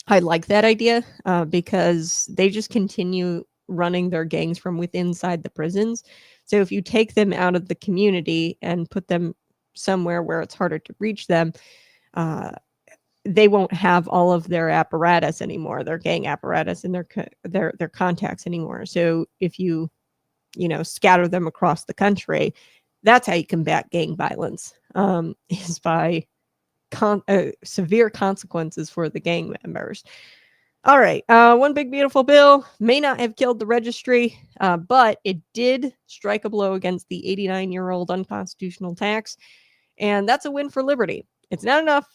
I like that idea because they just continue running their gangs from within inside the prisons. So if you take them out of the community and put them somewhere where it's harder to reach them, they won't have all of their apparatus anymore, their gang apparatus and their contacts anymore. So if you scatter them across the country, that's how you combat gang violence, is by severe consequences for the gang members. All right. One big beautiful bill may not have killed the registry, but it did strike a blow against the 89-year-old unconstitutional tax. And that's a win for liberty. It's not enough.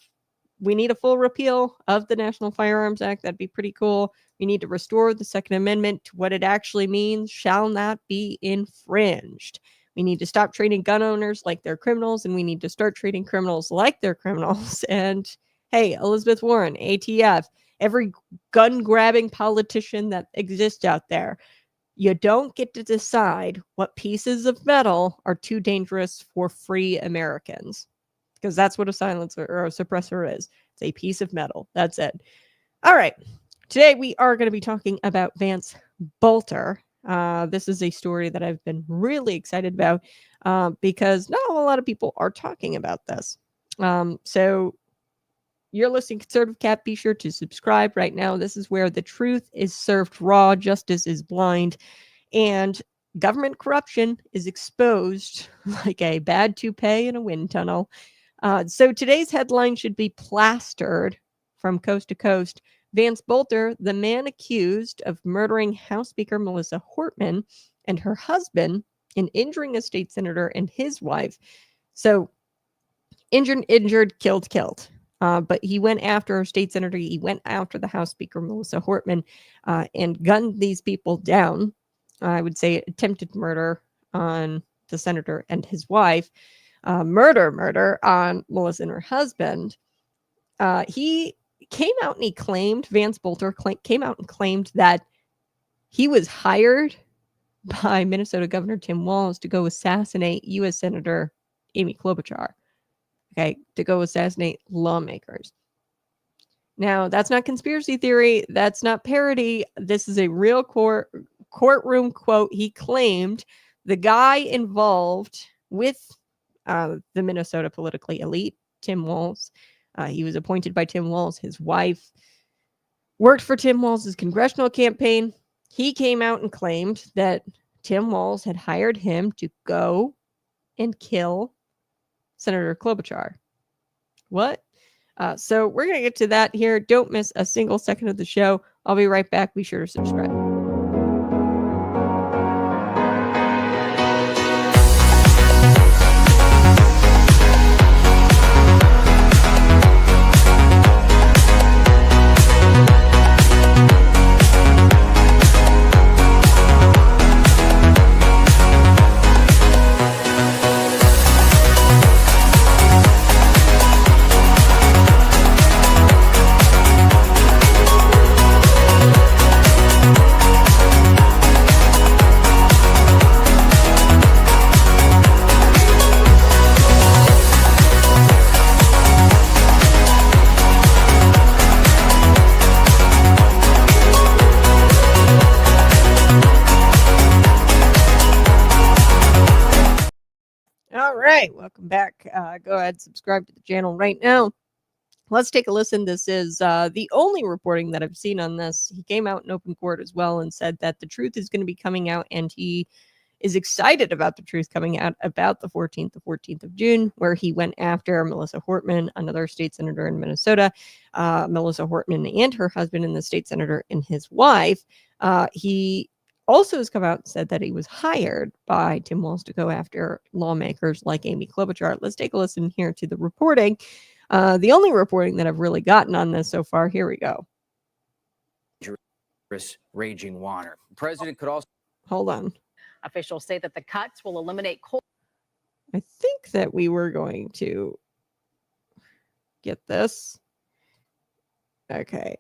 We need a full repeal of the National Firearms Act. That'd be pretty cool. We need to restore the Second Amendment to what it actually means, shall not be infringed. We need to stop treating gun owners like they're criminals, and we need to start treating criminals like they're criminals. And hey, Elizabeth Warren, ATF, every gun-grabbing politician that exists out there, you don't get to decide what pieces of metal are too dangerous for free Americans, because that's what a silencer or a suppressor is. It's a piece of metal. That's it. All right. Today we are going to be talking about Vance Boelter. This is a story that I've been really excited about because not a whole lot of people are talking about this. So you're listening to Conservative Cat. Be sure to subscribe right now. This is where the truth is served raw, justice is blind, and government corruption is exposed like a bad toupee in a wind tunnel. So today's headline should be plastered from coast to coast. Vance Boelter, the man accused of murdering House Speaker Melissa Hortman and her husband and injuring a state senator and his wife. So injured, killed. But he went after a state senator. He went after the House Speaker Melissa Hortman and gunned these people down. I would say attempted murder on the senator and his wife. Murder on Melissa and her husband. He came out and he claimed, Vance Boelter came out and claimed that he was hired by Minnesota Governor Tim Walz to go assassinate U.S. Senator Amy Klobuchar. Okay, to go assassinate lawmakers. Now, that's not conspiracy theory. That's not parody. This is a real courtroom quote. He claimed the guy involved with the Minnesota politically elite, Tim Walz. He was appointed by Tim Walz. His wife worked for Tim Walz's congressional campaign. He came out and claimed that Tim Walz had hired him to go and kill Senator Klobuchar. What? So we're going to get to that here. Don't miss a single second of the show. I'll be right back. Be sure to subscribe. Welcome back. Go ahead, subscribe to the channel right now. Let's take a listen. This is the only reporting that I've seen on this. He came out in open court as well and said that the truth is going to be coming out, and he is excited about the truth coming out about the 14th of June, where he went after Melissa Hortman, another state senator in Minnesota, Melissa Hortman and her husband, and the state senator and his wife. He also has come out and said that he was hired by Tim Walz to go after lawmakers like Amy Klobuchar. Let's take a listen here to the reporting. The only reporting that I've really gotten on this so far. Here we go. Raging water. The president could also... Hold on. Officials say that the cuts will eliminate coal. I think that we were going to get this. Okay.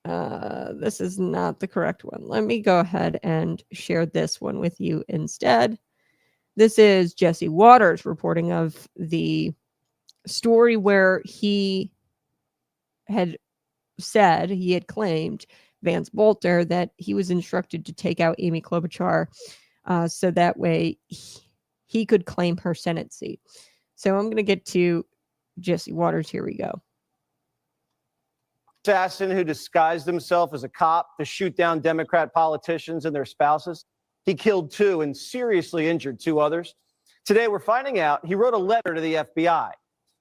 This is not the correct one. Let me go ahead and share this one with you instead. This is Jesse Waters reporting of the story where he had claimed Vance Boelter that he was instructed to take out Amy Klobuchar so that way he could claim her Senate seat. So I'm going to get to Jesse Waters. Here we go. Assassin who disguised himself as a cop to shoot down Democrat politicians and their spouses. He killed 2 and seriously injured 2 others. Today, we're finding out he wrote a letter to the FBI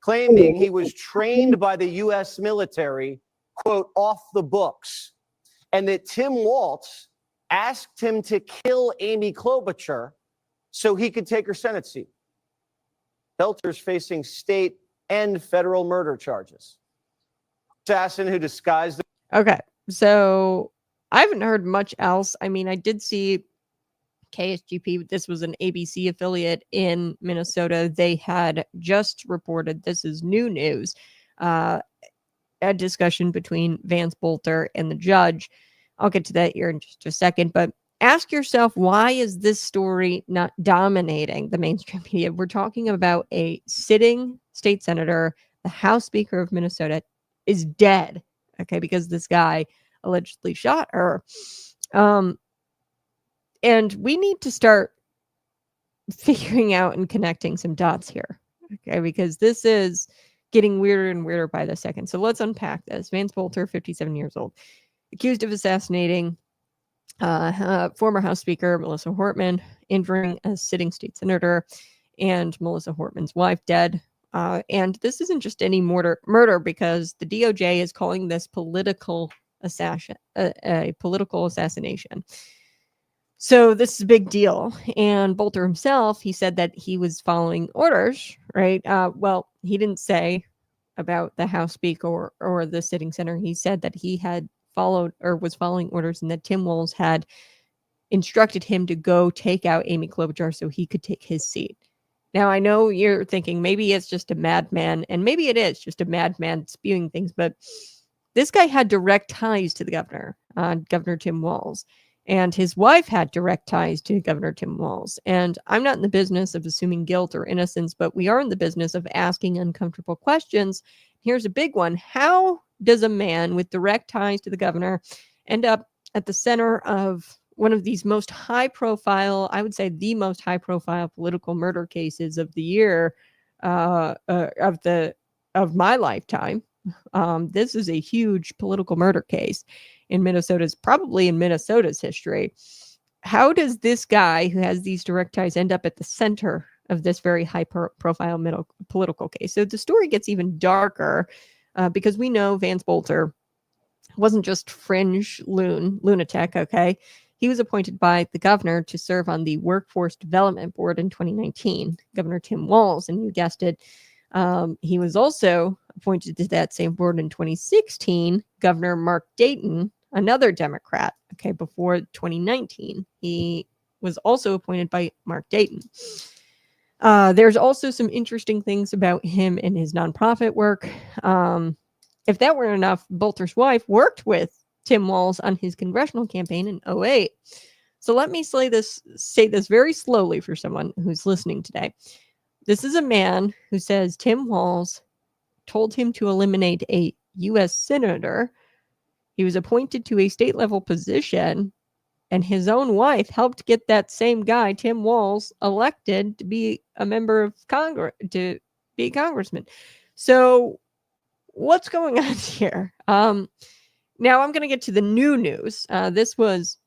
claiming he was trained by the U.S. military, quote, off the books, and that Tim Walz asked him to kill Amy Klobuchar so he could take her Senate seat. Boelter's facing state and federal murder charges. Assassin who disguised. Okay, so I haven't heard much else. I mean, I did see KSGP. This was an ABC affiliate in Minnesota. They had just reported, this is new news, a discussion between Vance Boelter and the judge. I'll get to that here in just a second, but ask yourself, why is this story not dominating the mainstream media? We're talking about a sitting state senator, the House Speaker of Minnesota, is dead, okay, because this guy allegedly shot her. And we need to start figuring out and connecting some dots here, okay, because this is getting weirder and weirder by the second. So let's unpack this. Vance Boelter, 57 years old, accused of assassinating former House Speaker Melissa Hortman, injuring a sitting state senator, and Melissa Hortman's wife dead. And this isn't just any murder because the DOJ is calling this political a political assassination. So this is a big deal. And Boelter himself, he said that he was following orders, right? Well, he didn't say about the House Speaker or the sitting senator. He said that he had followed or was following orders and that Tim Walz had instructed him to go take out Amy Klobuchar so he could take his seat. Now, I know you're thinking maybe it's just a madman, and maybe it is just a madman spewing things, but this guy had direct ties to the governor, Governor Tim Walz, and his wife had direct ties to Governor Tim Walz. And I'm not in the business of assuming guilt or innocence, but we are in the business of asking uncomfortable questions. Here's a big one. How does a man with direct ties to the governor end up at the center of one of these most high profile, I would say the most high profile political murder cases of the year, of my lifetime? This is a huge political murder case in probably in Minnesota's history. How does this guy who has these direct ties end up at the center of this very high profile political case? So the story gets even darker because we know Vance Boelter wasn't just fringe lunatic, okay? He was appointed by the governor to serve on the Workforce Development Board in 2019, Governor Tim Walz, and you guessed it, he was also appointed to that same board in 2016, Governor Mark Dayton, another Democrat, okay, before 2019. He was also appointed by Mark Dayton. There's also some interesting things about him and his nonprofit work. If that weren't enough, Boelter's wife worked with Tim Walz on his congressional campaign in 2008. So let me say this very slowly for someone who's listening today. This is a man who says Tim Walz told him to eliminate a U.S. senator. He was appointed to a state level position, and his own wife helped get that same guy, Tim Walz, elected to be a member of Congress, to be a congressman. So what's going on here? Now I'm going to get to the new news. This was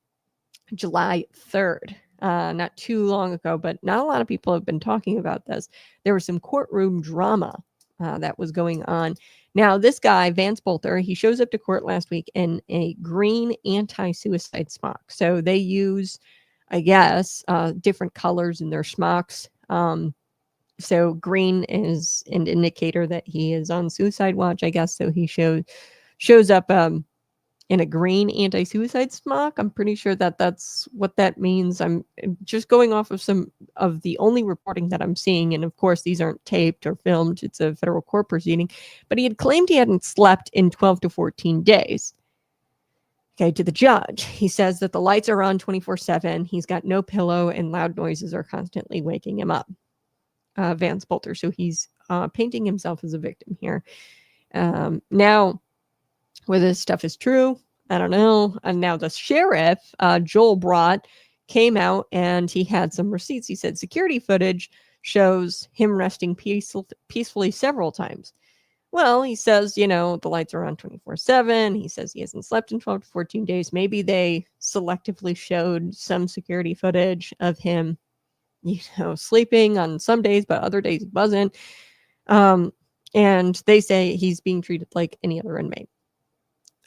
July 3rd, not too long ago, but not a lot of people have been talking about this. There was some courtroom drama that was going on. Now, this guy, Vance Boelter, he shows up to court last week in a green anti-suicide smock. So they use, I guess, different colors in their smocks. So green is an indicator that he is on suicide watch, I guess. So he shows up in a green anti-suicide smock. I'm pretty sure that that's what that means. I'm just going off of some of the only reporting that I'm seeing. And of course, these aren't taped or filmed. It's a federal court proceeding. But he had claimed he hadn't slept in 12 to 14 days. Okay, to the judge, he says that the lights are on 24/7. He's got no pillow and loud noises are constantly waking him up. Vance Boelter. So he's painting himself as a victim here. Now, whether this stuff is true, I don't know. And now the sheriff, Joel Brott, came out and he had some receipts. He said security footage shows him resting peacefully several times. Well, he says, the lights are on 24/7. He says he hasn't slept in 12 to 14 days. Maybe they selectively showed some security footage of him, sleeping on some days, but other days he wasn't. And they say he's being treated like any other inmate.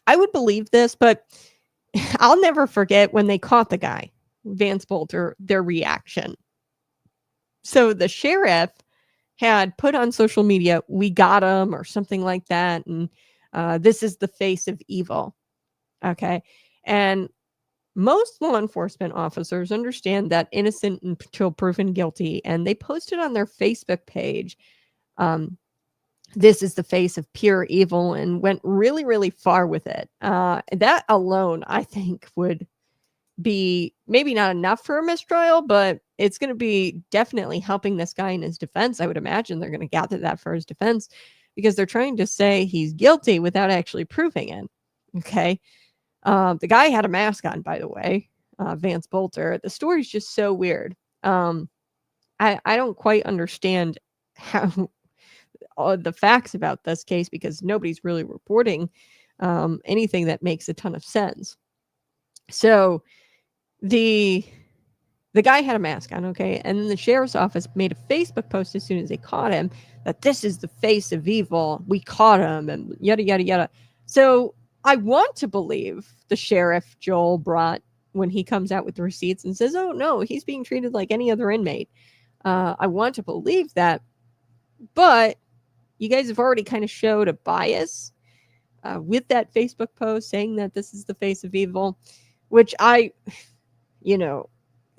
I would believe this, but I'll never forget when they caught the guy, Vance Boelter, their reaction. So the sheriff had put on social media, "We got him," or something like that. And this is the face of evil. Okay. And most law enforcement officers understand that innocent until proven guilty. And they posted on their Facebook page, this is the face of pure evil, and went really, really far with it. That alone, I think, would be maybe not enough for a mistrial, but it's going to be definitely helping this guy in his defense. I would imagine they're going to gather that for his defense because they're trying to say he's guilty without actually proving it. Okay. The guy had a mask on, by the way, Vance Boelter. The story's just so weird. I don't quite understand how the facts about this case because nobody's really reporting anything that makes a ton of sense. So the guy had a mask on, okay? And then the sheriff's office made a Facebook post as soon as they caught him that this is the face of evil. We caught him and yada, yada, yada. So I want to believe the sheriff, Joel Brott, when he comes out with the receipts and says, oh, no, he's being treated like any other inmate. I want to believe that. But you guys have already kind of showed a bias with that Facebook post saying that this is the face of evil, which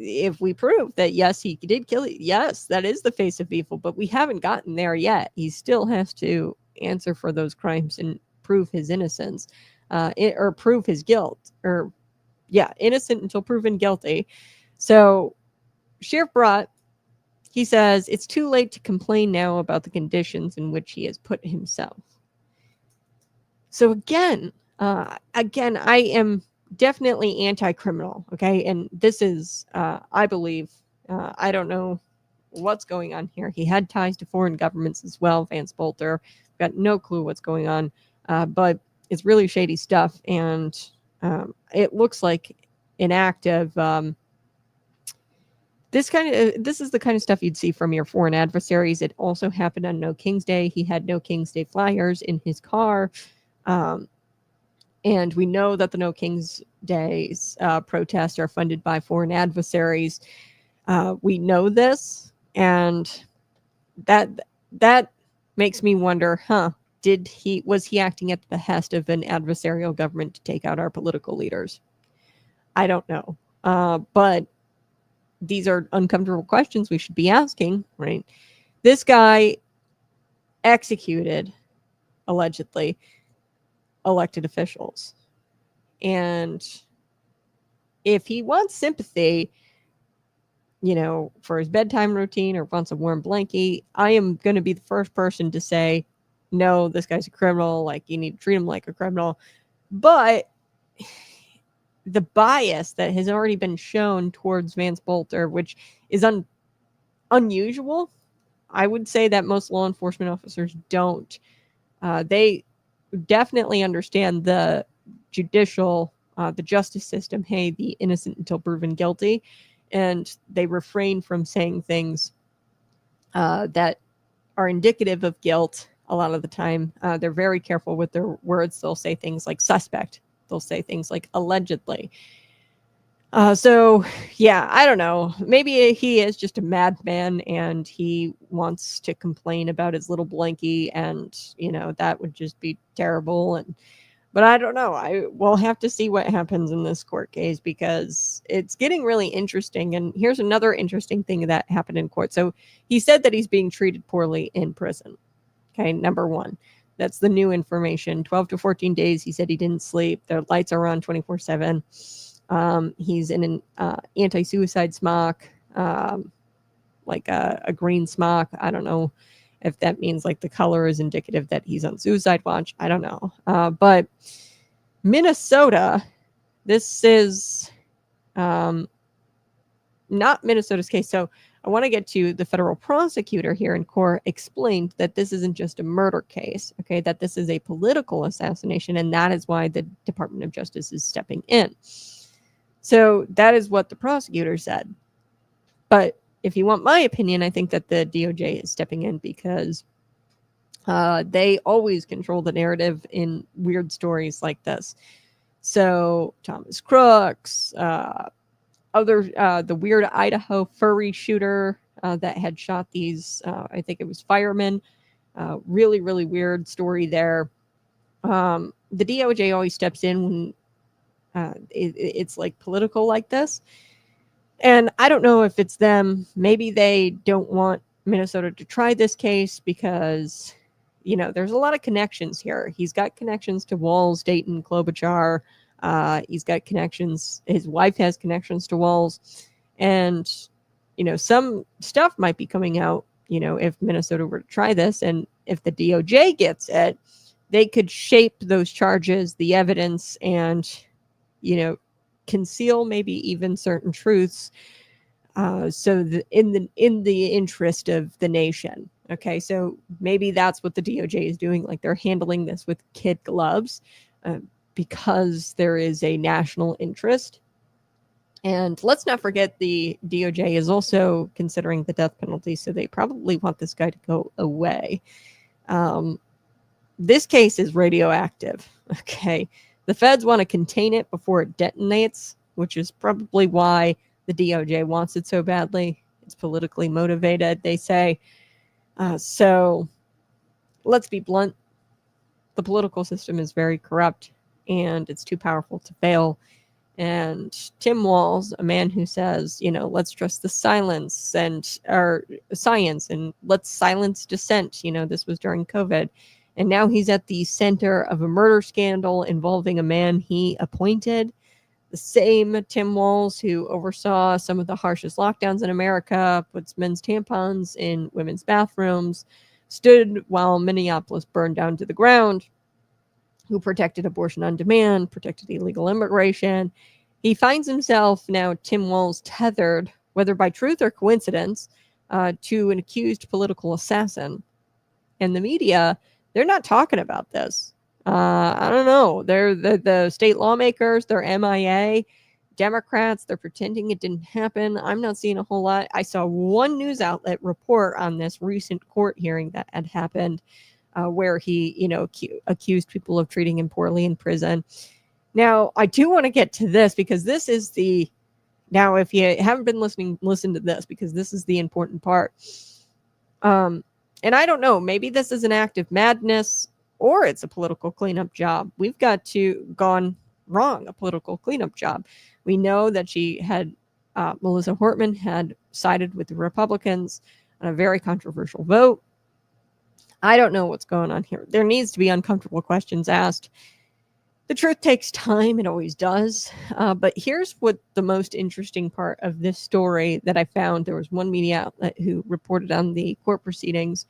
if we prove that, yes, he did kill it, yes, that is the face of evil, but we haven't gotten there yet. He still has to answer for those crimes and prove his innocence or prove his guilt innocent until proven guilty. So Sheriff Brott, he says it's too late to complain now about the conditions in which he has put himself. So again, I am definitely anti-criminal, okay? And this is, I believe, I don't know what's going on here. He had ties to foreign governments as well, Vance Boelter. Got no clue what's going on, but it's really shady stuff. And it looks like an act of this is the kind of stuff you'd see from your foreign adversaries. It also happened on No King's Day. He had No King's Day flyers in his car. And we know that the No King's Days protests are funded by foreign adversaries. We know this, and that makes me wonder, was he acting at the behest of an adversarial government to take out our political leaders? I don't know. But these are uncomfortable questions we should be asking, right? This guy executed, allegedly, elected officials. And if he wants sympathy, for his bedtime routine or wants a warm blankie, I am going to be the first person to say, no, this guy's a criminal. Like, you need to treat him like a criminal. But the bias that has already been shown towards Vance Boelter, which is unusual, I would say that most law enforcement officers don't. They definitely understand the judicial, the justice system. Hey, the innocent until proven guilty. And they refrain from saying things that are indicative of guilt a lot of the time. They're very careful with their words. They'll say things like suspect. They'll say things like allegedly. So, yeah, I don't know. Maybe he is just a madman and he wants to complain about his little blankie, and, that would just be terrible. But I don't know. We'll have to see what happens in this court case because it's getting really interesting. And here's another interesting thing that happened in court. So he said that he's being treated poorly in prison. Okay, number one. That's the new information. 12 to 14 days. He said he didn't sleep. Their lights are on 24/7. He's in an anti-suicide smock, like a green smock. I don't know if that means like the color is indicative that he's on suicide watch. I don't know. But Minnesota, this is not Minnesota's case. So I want to get to the federal prosecutor here in court explained that this isn't just a murder case, okay, that this is a political assassination, and that is why the Department of Justice is stepping in. So that is what the prosecutor said. But if you want my opinion, I think that the DOJ is stepping in because they always control the narrative in weird stories like this. So Thomas Crooks, the weird Idaho furry shooter that had shot these, I think it was firemen. Really, really weird story there. The DOJ always steps in when it's like political like this. And I don't know if it's them. Maybe they don't want Minnesota to try this case because, you know, there's a lot of connections here. He's got connections to Walz, Dayton, Klobuchar. He's got connections. His wife has connections to Walz. And, you know, some stuff might be coming out, you know, if Minnesota were to try this. And if the DOJ gets it, they could shape those charges, the evidence, and, you know, conceal maybe even certain truths. So in the interest of the nation. Okay, so maybe that's what the DOJ is doing. Like they're handling this with kid gloves because there is a national interest. And let's not forget the DOJ is also considering the death penalty, so they probably want this guy to go away. This case is radioactive. Okay, the feds want to contain it before it detonates, which is probably why the DOJ wants it so badly. It's politically motivated, they say. So let's be blunt. The political system is very corrupt and it's too powerful to fail. And Tim Walz, a man who says, you know, let's trust the science and let's silence dissent. You know, this was during COVID. And now he's at the center of a murder scandal involving a man he appointed. The same Tim Walz who oversaw some of the harshest lockdowns in America, puts men's tampons in women's bathrooms, stood while Minneapolis burned down to the ground, who protected abortion on demand, protected illegal immigration. He finds himself now, Tim Walz, tethered, whether by truth or coincidence, to an accused political assassin. And the media, they're not talking about this. I don't know. They're the state lawmakers, they're MIA. Democrats, they're pretending it didn't happen. I'm not seeing a whole lot. I saw one news outlet report on this recent court hearing that had happened where he, you know, accused people of treating him poorly in prison. Now, I do want to get to this because this is now, if you haven't been listening, listen to this because this is the important part. And I don't know, maybe this is an act of madness or it's a political cleanup job. We've got gone wrong, a political cleanup job. We know that she had, Melissa Hortman had sided with the Republicans on a very controversial vote. I don't know what's going on here. There needs to be uncomfortable questions asked. The truth takes time. It always does. But here's what the most interesting part of this story that I found. There was one media outlet who reported on the court proceedings.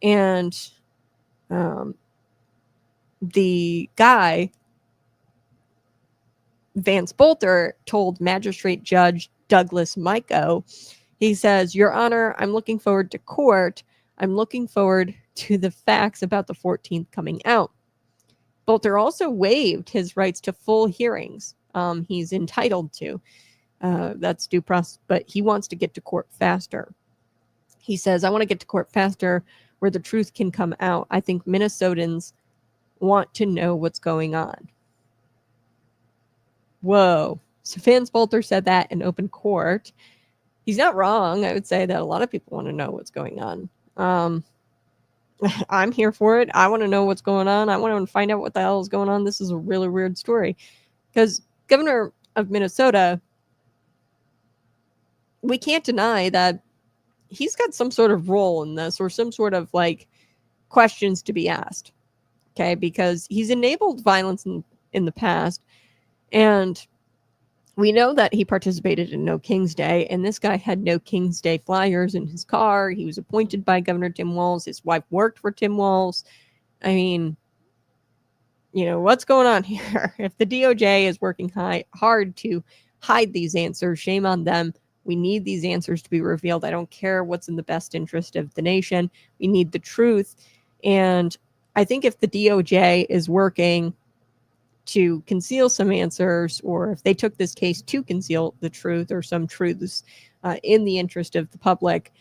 And the guy, Vance Boelter, told Magistrate Judge Douglas Mico, he says, "Your Honor, I'm looking forward to court. I'm looking forward to the facts about the 14th coming out." Boelter also waived his rights to full hearings. He's entitled to. That's due process, but he wants to get to court faster. He says, "I want to get to court faster where the truth can come out. I think Minnesotans want to know what's going on." Whoa. So Vance Boelter said that in open court. He's not wrong. I would say that a lot of people want to know what's going on. I'm here for it. I want to know what's going on. I want to find out what the hell is going on. This is a really weird story because Governor of Minnesota, we can't deny that he's got some sort of role in this or some sort of like questions to be asked. Okay, because he's enabled violence in the past. And we know that he participated in No King's Day, and this guy had No King's Day flyers in his car. He was appointed by Governor Tim Walz. His wife worked for Tim Walz. I mean, what's going on here? If the DOJ is working hard to hide these answers, shame on them. We need these answers to be revealed. I don't care what's in the best interest of the nation. We need the truth. And I think if the DOJ is working to conceal some answers, or if they took this case to conceal the truth or some truths in the interest of the public,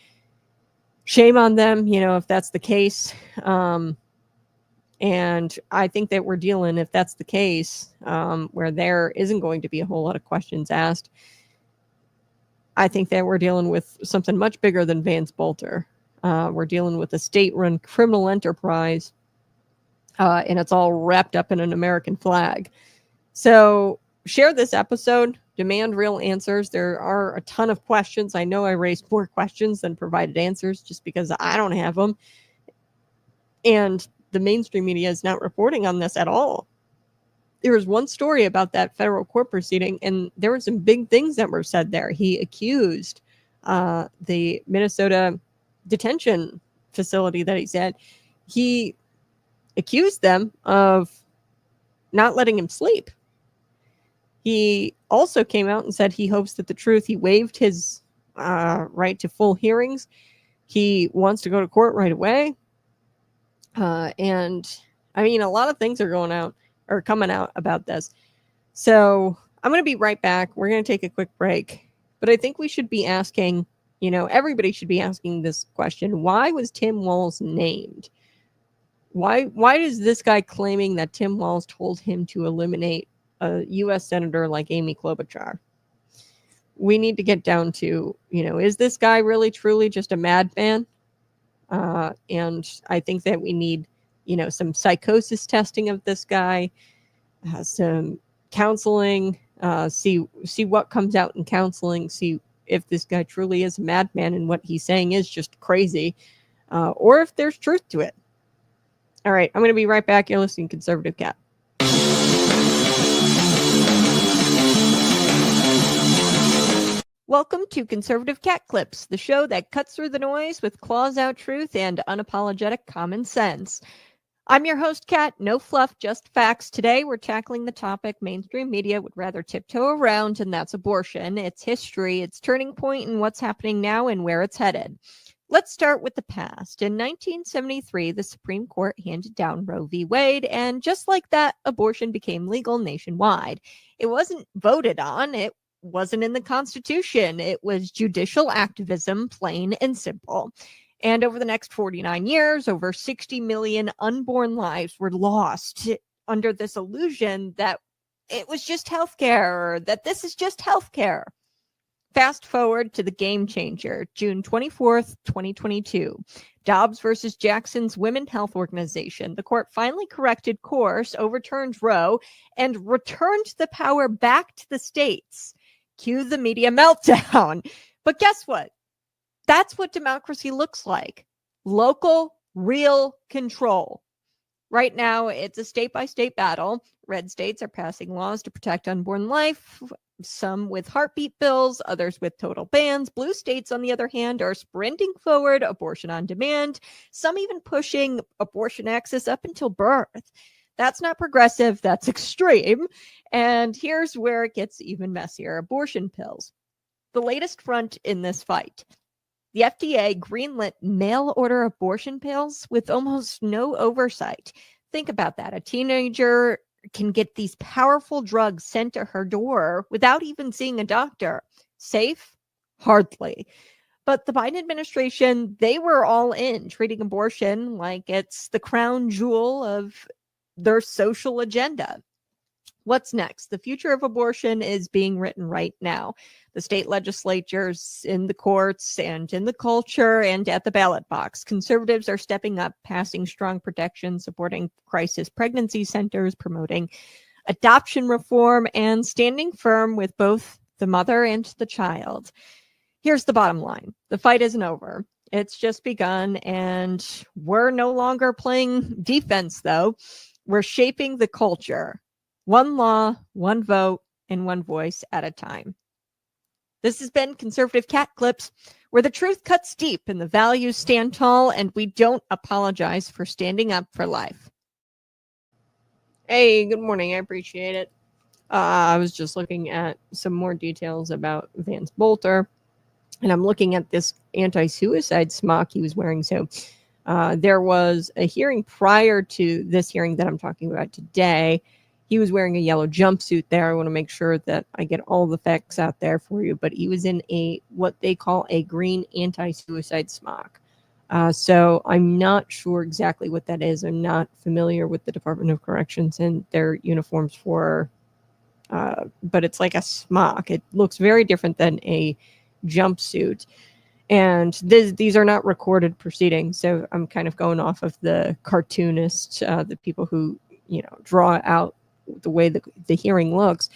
shame on them, if that's the case. And I think that we're dealing, if that's the case, where there isn't going to be a whole lot of questions asked, I think that we're dealing with something much bigger than Vance Boelter. We're dealing with a state-run criminal enterprise, and it's all wrapped up in an American flag. So share this episode. Demand real answers. There are a ton of questions. I know I raised more questions than provided answers just because I don't have them. And the mainstream media is not reporting on this at all. There was one story about that federal court proceeding, and there were some big things that were said there. He accused the Minnesota detention facility that he's at. He accused them of not letting him sleep. He also came out and said he hopes that the truth, he waived his right to full hearings. He wants to go to court right away. And I mean, a lot of things are coming out about this. So I'm going to be right back. We're going to take a quick break, but I think we should be asking, everybody should be asking this question. Why was Tim Walz named? Why is this guy claiming that Tim Walz told him to eliminate a U.S. senator like Amy Klobuchar? We need to get down to, is this guy really truly just a madman? And I think that we need, some psychosis testing of this guy, some counseling, see what comes out in counseling, see if this guy truly is a madman and what he's saying is just crazy, or if there's truth to it. All right, I'm going to be right back. You're listening to Conservative Cat. Welcome to Conservative Cat Clips, the show that cuts through the noise with claws out truth and unapologetic common sense. I'm your host, Kat. No fluff, just facts. Today, we're tackling the topic mainstream media would rather tiptoe around, and that's abortion, its history, its turning point, and what's happening now and where it's headed. Let's start with the past. In 1973, the Supreme Court handed down Roe v. Wade, and just like that, abortion became legal nationwide. It wasn't voted on. It wasn't in the Constitution. It was judicial activism, plain and simple. And over the next 49 years, over 60 million unborn lives were lost under this illusion that it was just healthcare, that this is just healthcare. Fast forward to the game changer, June 24th, 2022. Dobbs versus Jackson's Women's Health Organization. The court finally corrected course, overturned Roe, and returned the power back to the states. Cue the media meltdown. But guess what? That's what democracy looks like. Local, real control. Right now, it's a state-by-state battle. Red states are passing laws to protect unborn life, some with heartbeat bills, others with total bans. Blue states, on the other hand, are sprinting forward, abortion on demand, some even pushing abortion access up until birth. That's not progressive, that's extreme. And here's where it gets even messier. Abortion pills. The latest front in this fight. The FDA greenlit mail-order abortion pills with almost no oversight. Think about that. A teenager can get these powerful drugs sent to her door without even seeing a doctor. Safe? Hardly. But the Biden administration, they were all in, treating abortion like it's the crown jewel of their social agenda. What's next? The future of abortion is being written right now. The state legislatures, in the courts, and in the culture, and at the ballot box. Conservatives are stepping up, passing strong protections, supporting crisis pregnancy centers, promoting adoption reform, and standing firm with both the mother and the child. Here's the bottom line. The fight isn't over. It's just begun, and we're no longer playing defense, though. We're shaping the culture. One law, one vote, and one voice at a time. This has been Conservative Cat Clips, where the truth cuts deep and the values stand tall, and we don't apologize for standing up for life. Hey, good morning. I appreciate it. I was just looking at some more details about Vance Boelter, and I'm looking at this anti-suicide smock he was wearing. So there was a hearing prior to this hearing that I'm talking about today. He was wearing a yellow jumpsuit there. I want to make sure that I get all the facts out there for you. But he was in what they call a green anti-suicide smock. So I'm not sure exactly what that is. I'm not familiar with the Department of Corrections and their uniforms for, but it's like a smock. It looks very different than a jumpsuit. And these are not recorded proceedings. So I'm kind of going off of the cartoonists, the people who, draw out the way the hearing looks.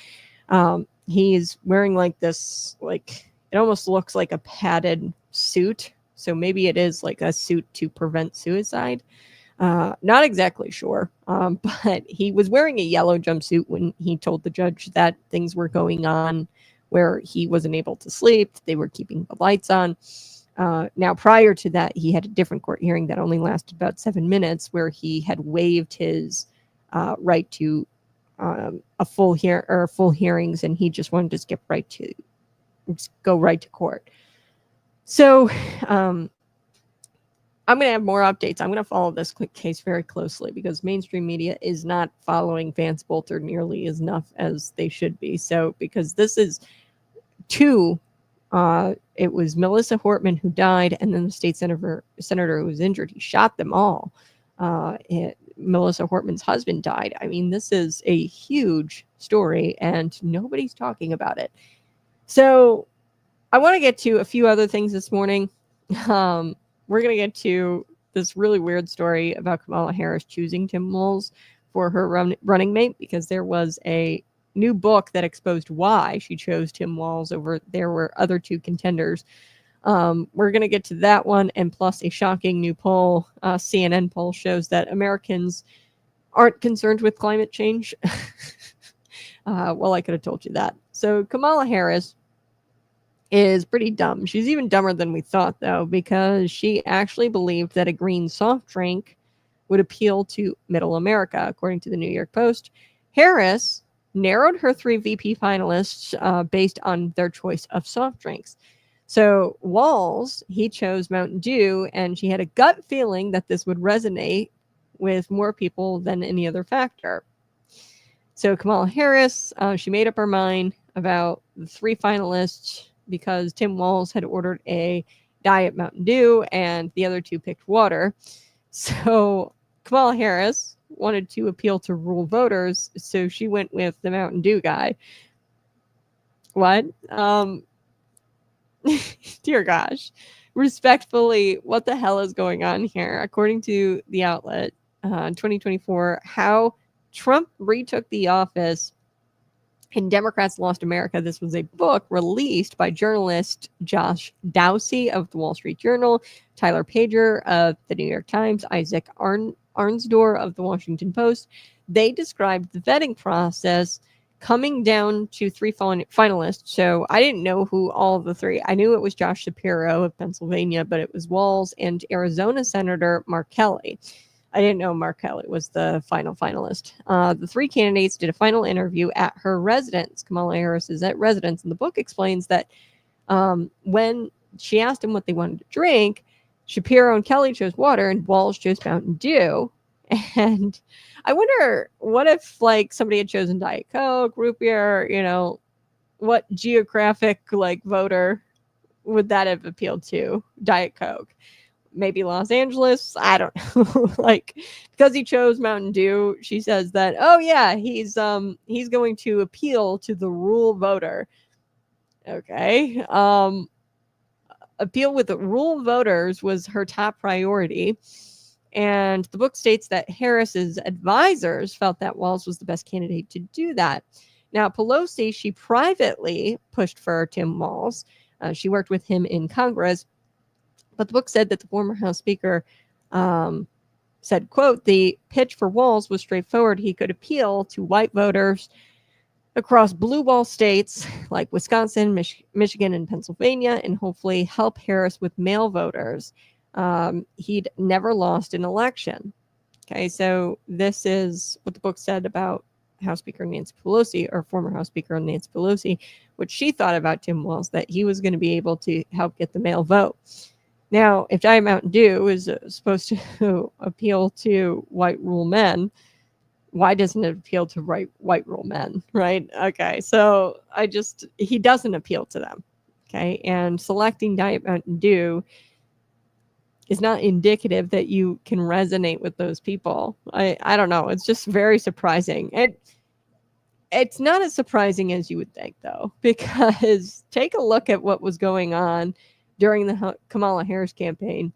He's wearing like this, like, it almost looks like a padded suit. So maybe it is like a suit to prevent suicide. Not exactly sure. But he was wearing a yellow jumpsuit when he told the judge that things were going on where he wasn't able to sleep. They were keeping the lights on. Now, prior to that, he had a different court hearing that only lasted about 7 minutes, where he had waived his right to full hearings, and he just wanted to go right to court. So I'm going to have more updates. I'm going to follow this case very closely because mainstream media is not following Vance Boelter nearly as enough as they should be. So because this is it was Melissa Hortman who died, and then the state senator who was injured. He shot them all. Melissa Hortman's husband died. I mean, this is a huge story, and nobody's talking about it. So I want to get to a few other things this morning. We're going to get to this really weird story about Kamala Harris choosing Tim Walz for her running mate, because there was a new book that exposed why she chose Tim Walz over there were other two contenders. We're going to get to that one, and plus a shocking new poll. CNN poll shows that Americans aren't concerned with climate change. Well, I could have told you that. So Kamala Harris is pretty dumb. She's even dumber than we thought, though, because she actually believed that a green soft drink would appeal to middle America. According to the New York Post, Harris narrowed her 3 VP finalists based on their choice of soft drinks. So Walz, he chose Mountain Dew, and she had a gut feeling that this would resonate with more people than any other factor. So Kamala Harris, she made up her mind about the 3 finalists because Tim Walz had ordered a Diet Mountain Dew and the other 2 picked water. So Kamala Harris wanted to appeal to rural voters, so she went with the Mountain Dew guy. What? Dear gosh. Respectfully, what the hell is going on here? According to the outlet, 2024, How Trump Retook the Office and Democrats Lost America. This was a book released by journalist Josh Dowsey of the Wall Street Journal, Tyler Pager of the New York Times, Isaac Arnsdor of the Washington Post. They described the vetting process coming down to 3 finalists. So I didn't know who all of the 3. I knew it was Josh Shapiro of Pennsylvania, but it was Walz and Arizona Senator Mark Kelly. I didn't know Mark Kelly was the final finalist. The 3 candidates did a final interview at her residence. Kamala Harris is at residence, and the book explains that when she asked him what they wanted to drink, Shapiro and Kelly chose water, and Walz chose Mountain Dew. And I wonder, what if like somebody had chosen Diet Coke, root beer, what geographic voter would that have appealed to? Diet Coke. Maybe Los Angeles. I don't know. Because he chose Mountain Dew, she says that, oh yeah, he's going to appeal to the rural voter. Okay. Appeal with the rural voters was her top priority. And the book states that Harris's advisors felt that Walz was the best candidate to do that. Now, Pelosi, she privately pushed for Tim Walz. She worked with him in Congress. But the book said that the former House Speaker said, quote, the pitch for Walz was straightforward. He could appeal to white voters across blue wall states like Wisconsin, Michigan, and Pennsylvania, and hopefully help Harris with male voters. He'd never lost an election. Okay, so this is what the book said about House Speaker Nancy Pelosi, or former House Speaker Nancy Pelosi, what she thought about Tim Walz, that he was going to be able to help get the male vote. Now, if Diet Mountain Dew is supposed to appeal to white rule men, why doesn't it appeal to white rule men, right? Okay, so he doesn't appeal to them, okay? And selecting Diet Mountain Dew is not indicative that you can resonate with those people. I don't know. It's just very surprising. It's not as surprising as you would think, though, because take a look at what was going on during the Kamala Harris campaign.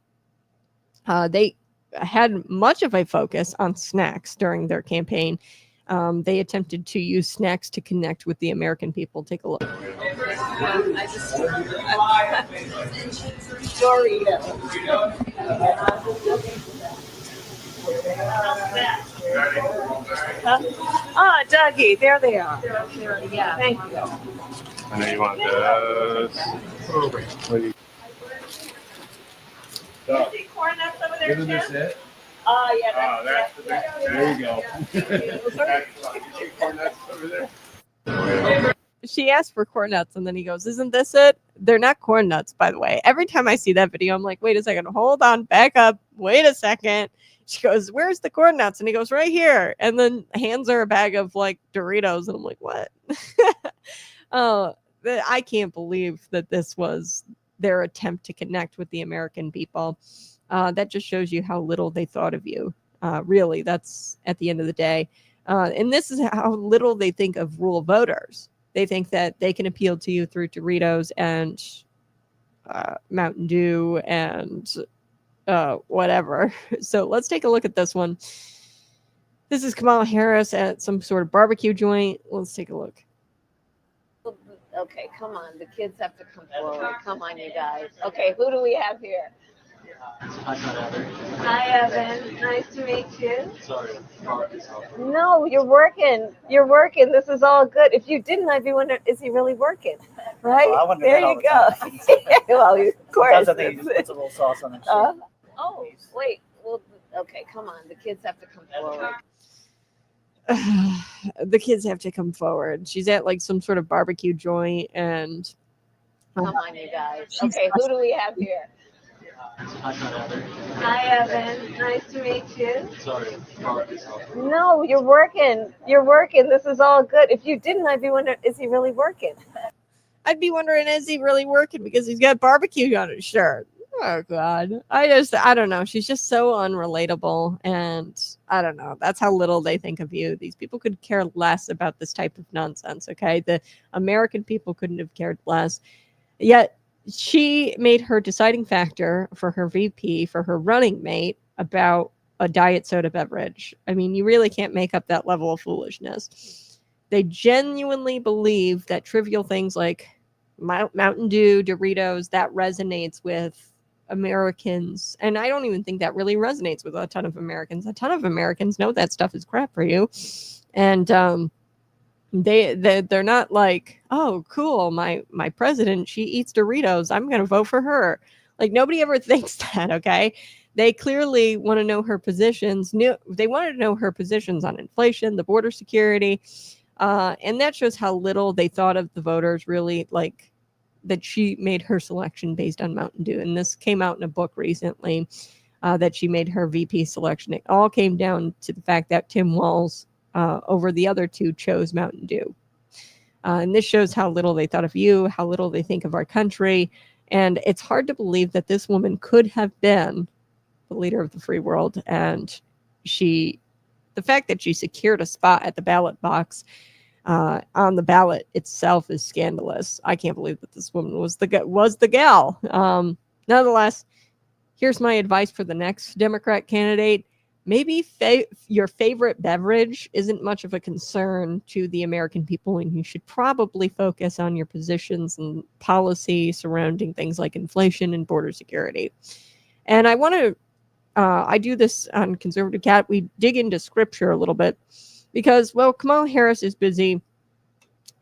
They had much of a focus on snacks during their campaign. They attempted to use snacks to connect with the American people. Take a look. Ah, Dougie, there they are. Yeah. Thank you. I know you want this. Corn nuts over there, Isn't this it? Oh, yeah, that's the big. There you go. She asked for corn nuts, and then he goes, isn't this it? They're not corn nuts, by the way. Every time I see that video, I'm like, wait a second, hold on, back up, wait a second. She goes, where's the corn nuts? And he goes, right here. And then hands her a bag of like Doritos. And I'm like, what? I can't believe that this was their attempt to connect with the American people. That just shows you how little they thought of you. Really, that's at the end of the day. And this is how little they think of rural voters. They think that they can appeal to you through Doritos and Mountain Dew and whatever. So let's take a look at this one. This is Kamala Harris at some sort of barbecue joint. Let's take a look. Okay, come on. The kids have to come forward. Come on, you guys. Okay, who do we have here? Hi, Evan. Nice to meet you. Sorry. No, you're working. You're working. This is all good. If you didn't, I'd be wondering, is he really working? Right? Well, I wonder there that all you the go. Well, of course. Sometimes I think he just puts a little sauce on it. Oh, wait. Well, okay, come on. The kids have to come forward. The kids have to come forward. She's at like some sort of barbecue joint, and come on, you guys. Okay, who do we have here? Hi, Evan. Nice to meet you. Sorry. No, you're working. You're working. This is all good. If you didn't, I'd be wondering, is he really working? I'd be wondering, is he really working? Because he's got barbecue on his shirt. Oh, God. I don't know. She's just so unrelatable. And I don't know. That's how little they think of you. These people could care less about this type of nonsense, okay? The American people couldn't have cared less. Yet she made her deciding factor for her VP, for her running mate, about a diet soda beverage. I mean, you really can't make up that level of foolishness. They genuinely believe that trivial things like Mountain Dew, Doritos, that resonates with Americans. And I don't even think that really resonates with a ton of Americans. A ton of Americans know that stuff is crap for you. And they're not like, oh, cool, my president, she eats Doritos, I'm going to vote for her. Like, nobody ever thinks that, okay? They clearly want to know her positions. They wanted to know her positions on inflation, the border security. And that shows how little they thought of the voters, really, like, that she made her selection based on Mountain Dew. And this came out in a book recently, that she made her VP selection. It all came down to the fact that Tim Walz, over the other two, chose Mountain Dew. And this shows how little they thought of you, how little they think of our country. And it's hard to believe that this woman could have been the leader of the free world. And the fact that she secured a spot at the ballot box on the ballot itself is scandalous. I can't believe that this woman was the gal. Nonetheless, here's my advice for the next Democrat candidate. maybe your favorite beverage isn't much of a concern to the American people, and you should probably focus on your positions and policy surrounding things like inflation and border security. And I want to, I do this on Conservative Cat. We dig into scripture a little bit because, well, Kamala Harris is busy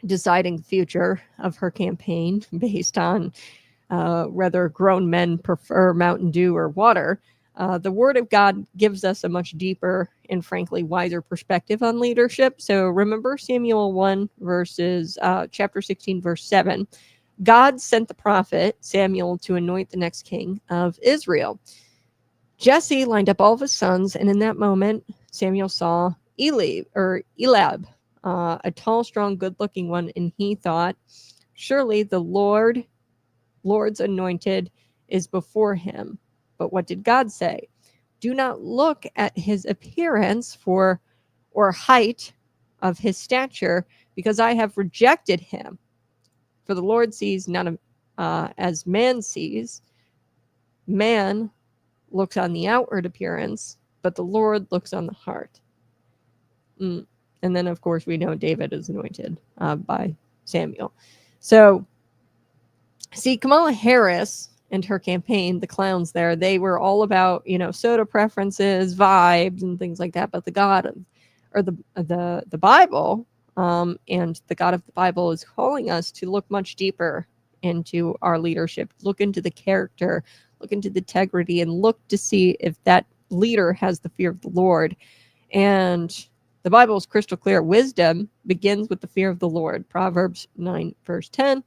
deciding the future of her campaign based on whether grown men prefer Mountain Dew or water. The Word of God gives us a much deeper and frankly wiser perspective on leadership. So remember Samuel 1 verses chapter 16 verse 7. God sent the prophet Samuel to anoint the next king of Israel. Jesse lined up all of his sons, and in that moment, Samuel saw Eliab, a tall, strong, good-looking one, and he thought, surely the Lord's anointed is before him. But what did God say? Do not look at his appearance or height of his stature, because I have rejected him. For the Lord sees not as man sees. Man looks on the outward appearance, but the Lord looks on the heart. And then, of course, we know David is anointed by Samuel. So, see, Kamala Harris and her campaign, the clowns there, they were all about, soda preferences, vibes, and things like that. But the God of, the Bible, and the God of the Bible is calling us to look much deeper into our leadership, look into the character, look into the integrity, and look to see if that leader has the fear of the Lord. And the Bible is crystal clear. Wisdom begins with the fear of the Lord. Proverbs 9, verse 10.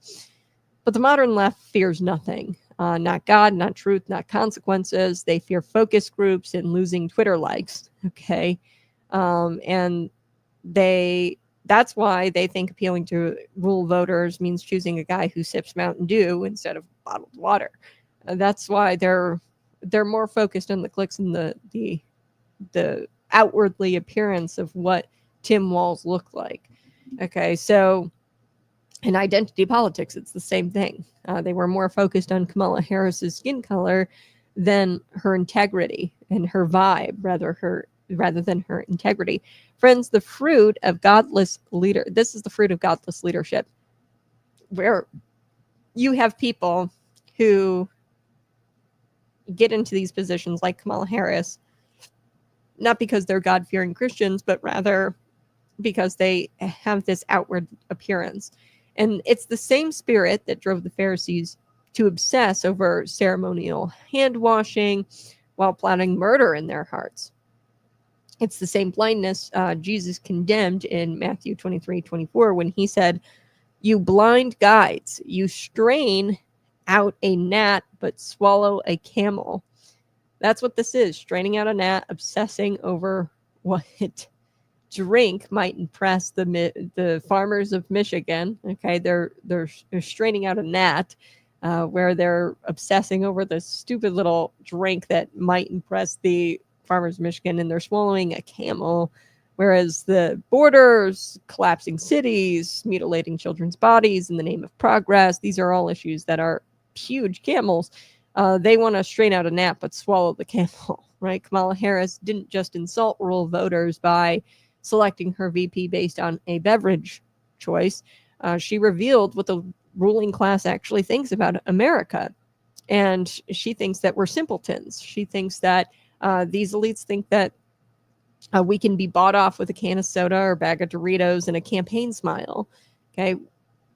But the modern left fears nothing. Not God, not truth, not consequences. They fear focus groups and losing Twitter likes. Okay. And that's why they think appealing to rural voters means choosing a guy who sips Mountain Dew instead of bottled water. That's why they're more focused on the clicks and the outwardly appearance of what Tim Walz looked like. Okay, so in identity politics, it's the same thing. They were more focused on Kamala Harris's skin color than her integrity and her vibe, rather than her integrity. Friends, the fruit of godless leader. This is the fruit of godless leadership, where you have people who get into these positions like Kamala Harris, not because they're God-fearing Christians, but rather because they have this outward appearance. And it's the same spirit that drove the Pharisees to obsess over ceremonial hand washing while plotting murder in their hearts. It's the same blindness Jesus condemned in Matthew 23:24 when he said, "You blind guides, you strain out a gnat but swallow a camel." That's what this is, straining out a gnat, obsessing over what drink might impress the farmers of Michigan. Okay, they're straining out a gnat, where they're obsessing over the stupid little drink that might impress the farmers of Michigan, and they're swallowing a camel, whereas the borders, collapsing cities, mutilating children's bodies in the name of progress, these are all issues that are huge camels. They want to strain out a gnat but swallow the camel, right? Kamala Harris didn't just insult rural voters by selecting her VP based on a beverage choice. She revealed what the ruling class actually thinks about America. And she thinks that we're simpletons. She thinks that these elites think that we can be bought off with a can of soda or a bag of Doritos and a campaign smile. Okay.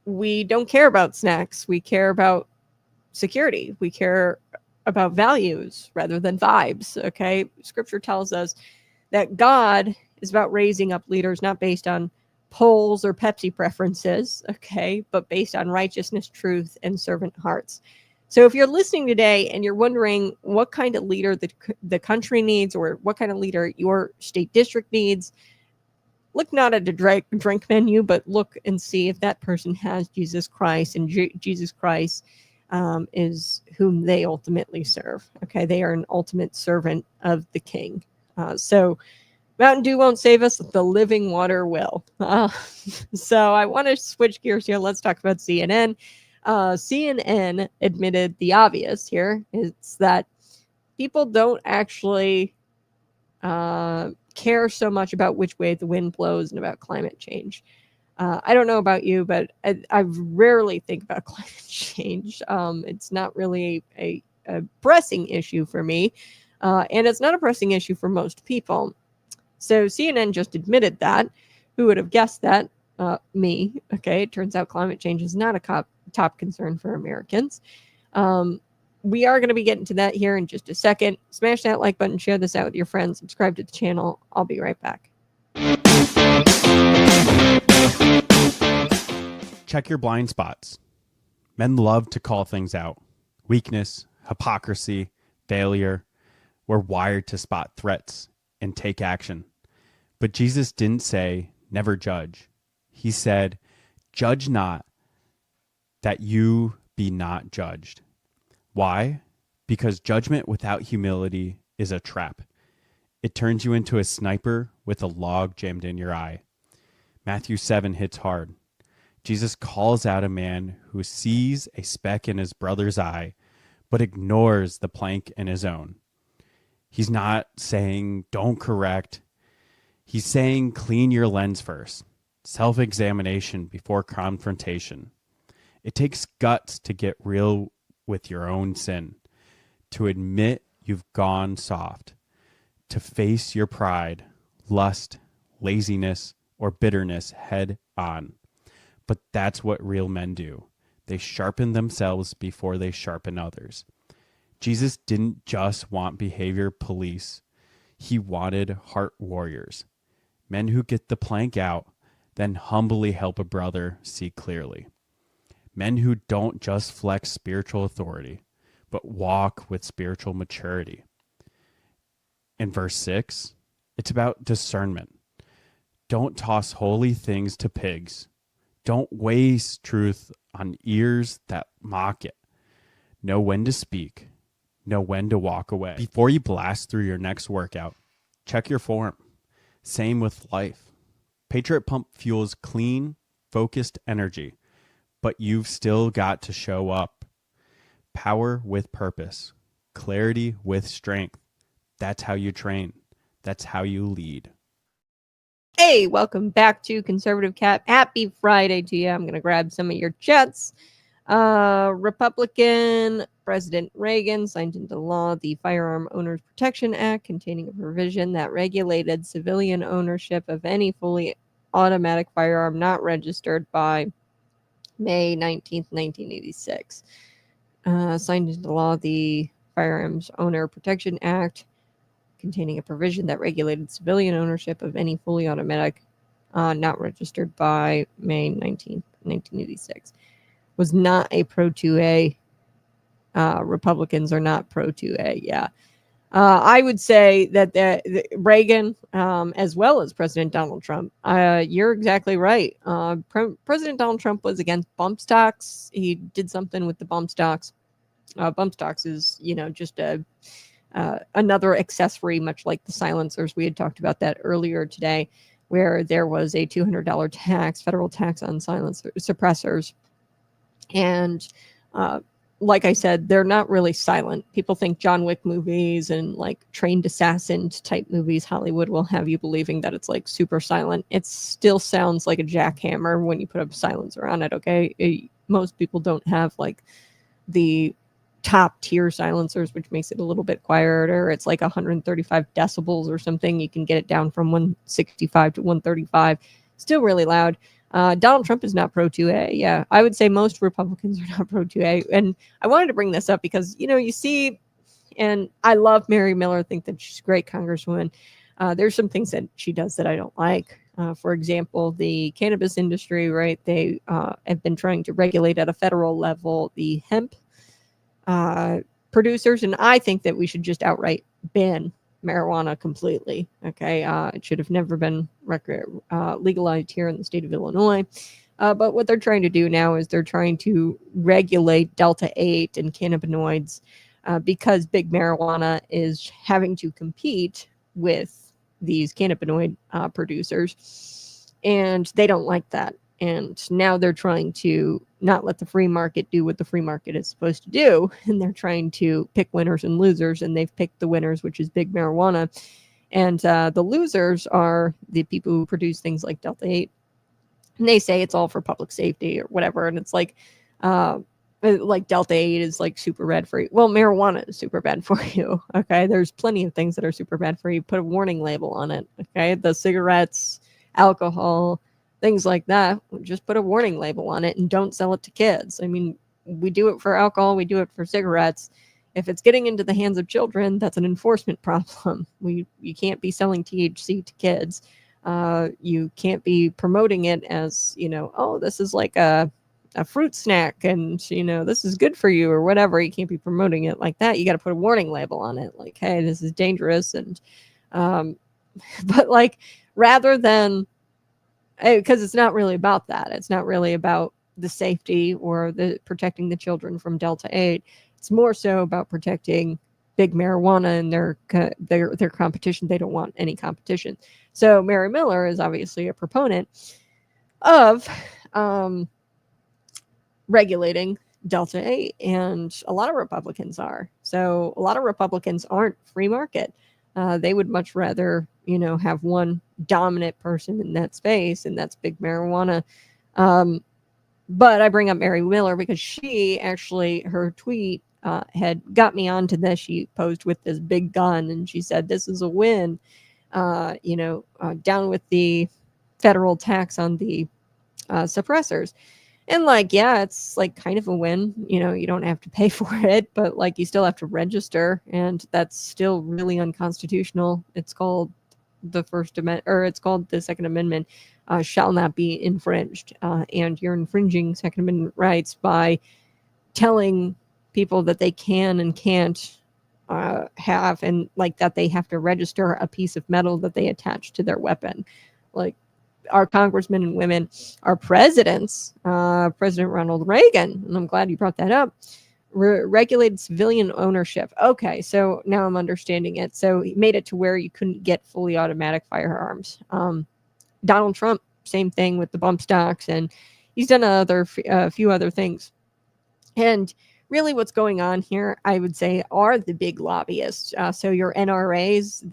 We don't care about snacks. We care about security. We care about values rather than vibes. Okay. Scripture tells us that God is about raising up leaders, not based on polls or Pepsi preferences. Okay. But based on righteousness, truth, and servant hearts. So if you're listening today and you're wondering what kind of leader the country needs, or what kind of leader your state district needs, look not at a drink menu, but look and see if that person has Jesus Christ, and Jesus Christ is whom they ultimately serve. Okay, they are an ultimate servant of the King. So Mountain Dew won't save us, the living water will. So I want to switch gears here. Let's talk about CNN. CNN admitted the obvious here. It's that people don't actually care so much about which way the wind blows and about climate change. I don't know about you, but I rarely think about climate change. It's not really a pressing issue for me, and it's not a pressing issue for most people. So CNN just admitted that. Who would have guessed that? Me. Okay, it turns out climate change is not a top concern for Americans. We are going to be getting to that here in just a second. Smash that like button, share this out with your friends, subscribe to the channel. I'll be right back. Check your blind spots. Men love to call things out. Weakness, hypocrisy, failure. We're wired to spot threats and take action. But Jesus didn't say, never judge. He said, judge not, that you be not judged. Why? Because judgment without humility is a trap. It turns you into a sniper with a log jammed in your eye. Matthew 7 hits hard. Jesus calls out a man who sees a speck in his brother's eye, but ignores the plank in his own. He's not saying, don't correct. He's saying, clean your lens first. Self-examination before confrontation. It takes guts to get real with your own sin, to admit you've gone soft, to face your pride, lust, laziness, or bitterness head on. But that's what real men do. They sharpen themselves before they sharpen others. Jesus didn't just want behavior police. He wanted heart warriors. Men who get the plank out, then humbly help a brother see clearly. Men who don't just flex spiritual authority, but walk with spiritual maturity. In verse 6, it's about discernment. Don't toss holy things to pigs. Don't waste truth on ears that mock it. Know when to speak. Know when to walk away. Before you blast through your next workout, check your form. Same with life. Patriot Pump fuels clean, focused energy, but you've still got to show up. Power with purpose. Clarity with strength. That's how you train. That's how you lead. Hey, welcome back to Conservative Cat. Happy Friday to you. I'm going to grab some of your chats. Republican President Reagan signed into law the Firearm Owners Protection Act, containing a provision that regulated civilian ownership of any fully automatic firearm not registered by May 19th, 1986. Signed into law the Firearms Owner Protection Act, containing a provision that regulated civilian ownership of any fully automatic not registered by May 19th, 1986. Was not a pro-2A. Republicans are not pro-2A, yeah. I would say that the Reagan, as well as President Donald Trump, you're exactly right. President Donald Trump was against bump stocks. He did something with the bump stocks. Bump stocks is, just another accessory, much like the silencers. We had talked about that earlier today, where there was a $200 tax, federal tax on silencer suppressors. And like I said, they're not really silent. People think John Wick movies and like trained assassin type movies, Hollywood will have you believing that it's like super silent. It still sounds like a jackhammer when you put a silencer on it, okay? Most people don't have like the top tier silencers, which makes it a little bit quieter. It's like 135 decibels or something. You can get it down from 165 to 135. Still really loud. Donald Trump is not pro-2A. Yeah, I would say most Republicans are not pro-2A. And I wanted to bring this up because, you see, and I love Mary Miller, think that she's a great congresswoman. There's some things that she does that I don't like. For example, the cannabis industry, right? They have been trying to regulate at a federal level the hemp producers. And I think that we should just outright ban marijuana completely. Okay. It should have never been legalized here in the state of Illinois. But what they're trying to do now is they're trying to regulate Delta 8 and cannabinoids because big marijuana is having to compete with these cannabinoid producers. And they don't like that. And now they're trying to not let the free market do what the free market is supposed to do. And they're trying to pick winners and losers. And they've picked the winners, which is big marijuana. And the losers are the people who produce things like Delta 8. And they say it's all for public safety or whatever. And it's like Delta 8 is like super bad for you. Well, marijuana is super bad for you. Okay. There's plenty of things that are super bad for you. Put a warning label on it. Okay. The cigarettes, alcohol, things like that. Just put a warning label on it and don't sell it to kids. I mean, we do it for alcohol. We do it for cigarettes. If it's getting into the hands of children, that's an enforcement problem. You can't be selling THC to kids. You can't be promoting it as, oh, this is like a fruit snack and, this is good for you or whatever. You can't be promoting it like that. You got to put a warning label on it. Like, hey, this is dangerous. And, but like, rather than, because it's not really about that. It's not really about the safety or the protecting the children from Delta 8. It's more so about protecting big marijuana and their competition. They don't want any competition. So Mary Miller is obviously a proponent of regulating Delta 8, and a lot of Republicans are. So a lot of Republicans aren't free market. They would much rather, have one dominant person in that space, and that's big marijuana. But I bring up Mary Miller because she actually, her tweet had got me onto this. She posed with this big gun and she said, this is a win, down with the federal tax on the suppressors. And like, yeah, it's like kind of a win. You don't have to pay for it, but like you still have to register, and that's still really unconstitutional. It's called the First Amendment, or it's called the Second Amendment, shall not be infringed. And you're infringing Second Amendment rights by telling people that they can and can't have, and like that they have to register a piece of metal that they attach to their weapon. Like, our congressmen and women, our presidents, President Ronald Reagan, and I'm glad you brought that up, regulated civilian ownership. Okay, so now I'm understanding it. So he made it to where you couldn't get fully automatic firearms. Donald Trump, same thing with the bump stocks, and he's done a few other things. And really what's going on here, I would say, are the big lobbyists. So your NRAs,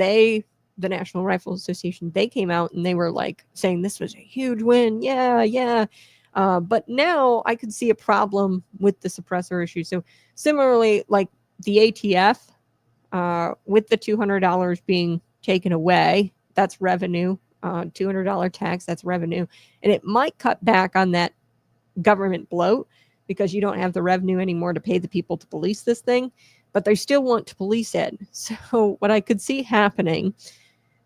the National Rifle Association, they came out and they were like saying this was a huge win. Yeah. But now I could see a problem with the suppressor issue. So similarly, like the ATF, with the $200 being taken away, that's revenue. $200 tax, that's revenue. And it might cut back on that government bloat because you don't have the revenue anymore to pay the people to police this thing, but they still want to police it. So what I could see happening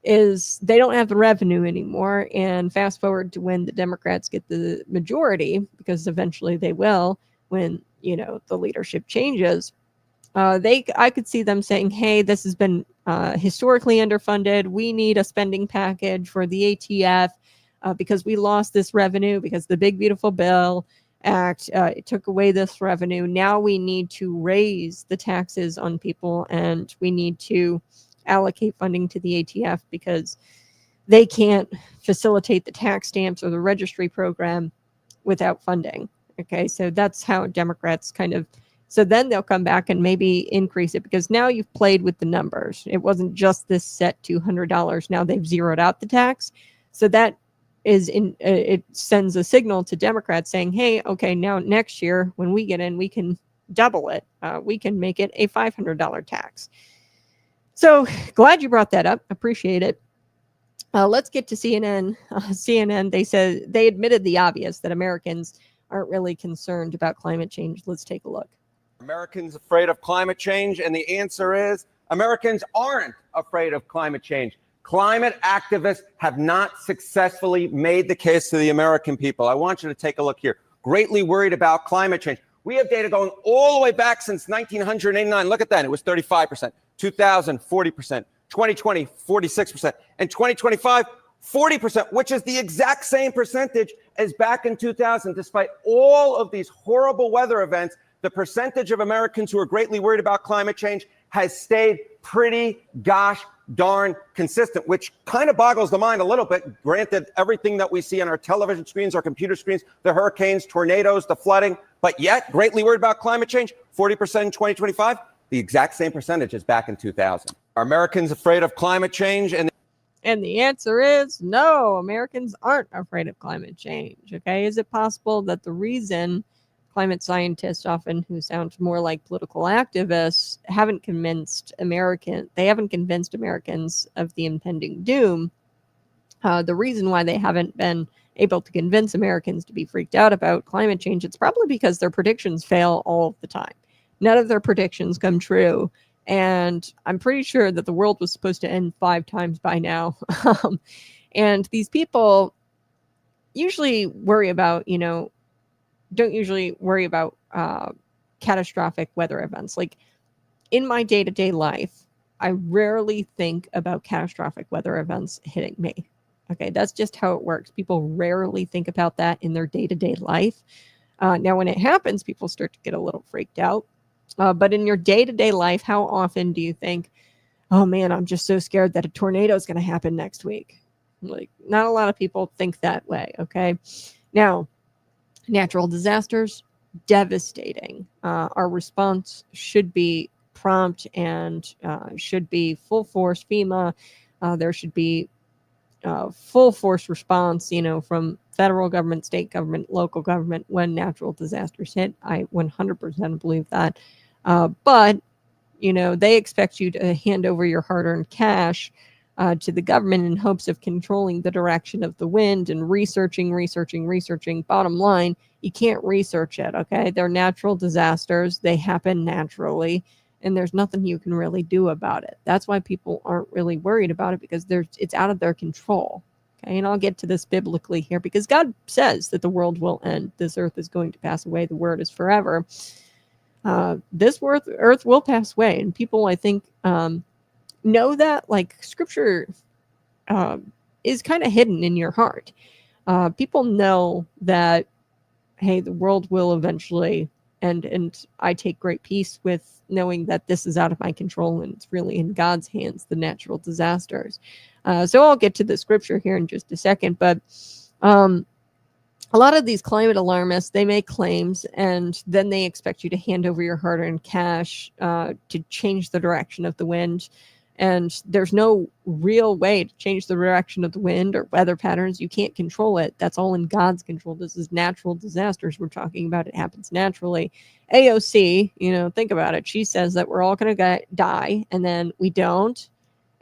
is they don't have the revenue anymore, and fast forward to when the Democrats get the majority, because eventually they will when, the leadership changes. I could see them saying, hey, this has been historically underfunded. We need a spending package for the ATF because we lost this revenue because the Big Beautiful Bill Act it took away this revenue. Now we need to raise the taxes on people, and we need to allocate funding to the ATF because they can't facilitate the tax stamps or the registry program without funding. Okay, so that's how Democrats so then they'll come back and maybe increase it because now you've played with the numbers. It wasn't just this set $200. Now they've zeroed out the tax. So that it sends a signal to Democrats saying, hey, okay, now next year when we get in, we can double it. We can make it a $500 tax. So glad you brought that up. Appreciate it. Let's get to CNN. CNN, they said they admitted the obvious that Americans aren't really concerned about climate change. Let's take a look. Americans afraid of climate change? And the answer is Americans aren't afraid of climate change. Climate activists have not successfully made the case to the American people. I want you to take a look here. Greatly worried about climate change. We have data going all the way back since 1989. Look at that. It was 35%. 2000, 40%. 2020, 46%. And 2025, 40%, which is the exact same percentage as back in 2000. Despite all of these horrible weather events, the percentage of Americans who are greatly worried about climate change has stayed pretty gosh darn consistent, which kind of boggles the mind a little bit. Granted, everything that we see on our television screens, our computer screens, the hurricanes, tornadoes, the flooding, but yet greatly worried about climate change, 40% in 2025, the exact same percentage as back in 2000. Are Americans afraid of climate change? And the answer is no, Americans aren't afraid of climate change. Okay. Is it possible that the reason climate scientists, often who sound more like political activists, haven't convinced Americans of the impending doom? The reason why they haven't been able to convince Americans to be freaked out about climate change, it's probably because their predictions fail all the time. None of their predictions come true. And I'm pretty sure that the world was supposed to end 5 times by now. And these people usually worry about, don't usually worry about catastrophic weather events. Like in my day-to-day life, I rarely think about catastrophic weather events hitting me. Okay, that's just how it works. People rarely think about that in their day-to-day life. Now, when it happens, people start to get a little freaked out. But in your day-to-day life, how often do you think, oh man, I'm just so scared that a tornado is going to happen next week? Like, not a lot of people think that way, okay? Now, natural disasters, devastating. Our response should be prompt and should be full force. FEMA, there should be full force response, from federal government, state government, local government when natural disasters hit. I 100% believe that. But, they expect you to hand over your hard-earned cash to the government in hopes of controlling the direction of the wind and researching. Bottom line, you can't research it, okay? They're natural disasters. They happen naturally, and there's nothing you can really do about it. That's why people aren't really worried about it, because it's out of their control. Okay, and I'll get to this biblically here, because God says that the world will end. This earth is going to pass away. The word is forever. This earth will pass away, and people, I think, know that. Like, scripture is kind of hidden in your heart. People know that, hey, the world will eventually end, and I take great peace with knowing that this is out of my control and it's really in God's hands, the natural disasters. So I'll get to the scripture here in just a second, but a lot of these climate alarmists, they make claims and then they expect you to hand over your hard-earned cash to change the direction of the wind. And there's no real way to change the direction of the wind or weather patterns. You can't control it. That's all in God's control. This is natural disasters we're talking about. It happens naturally. AOC, think about it. She says that we're all going to die, and then we don't.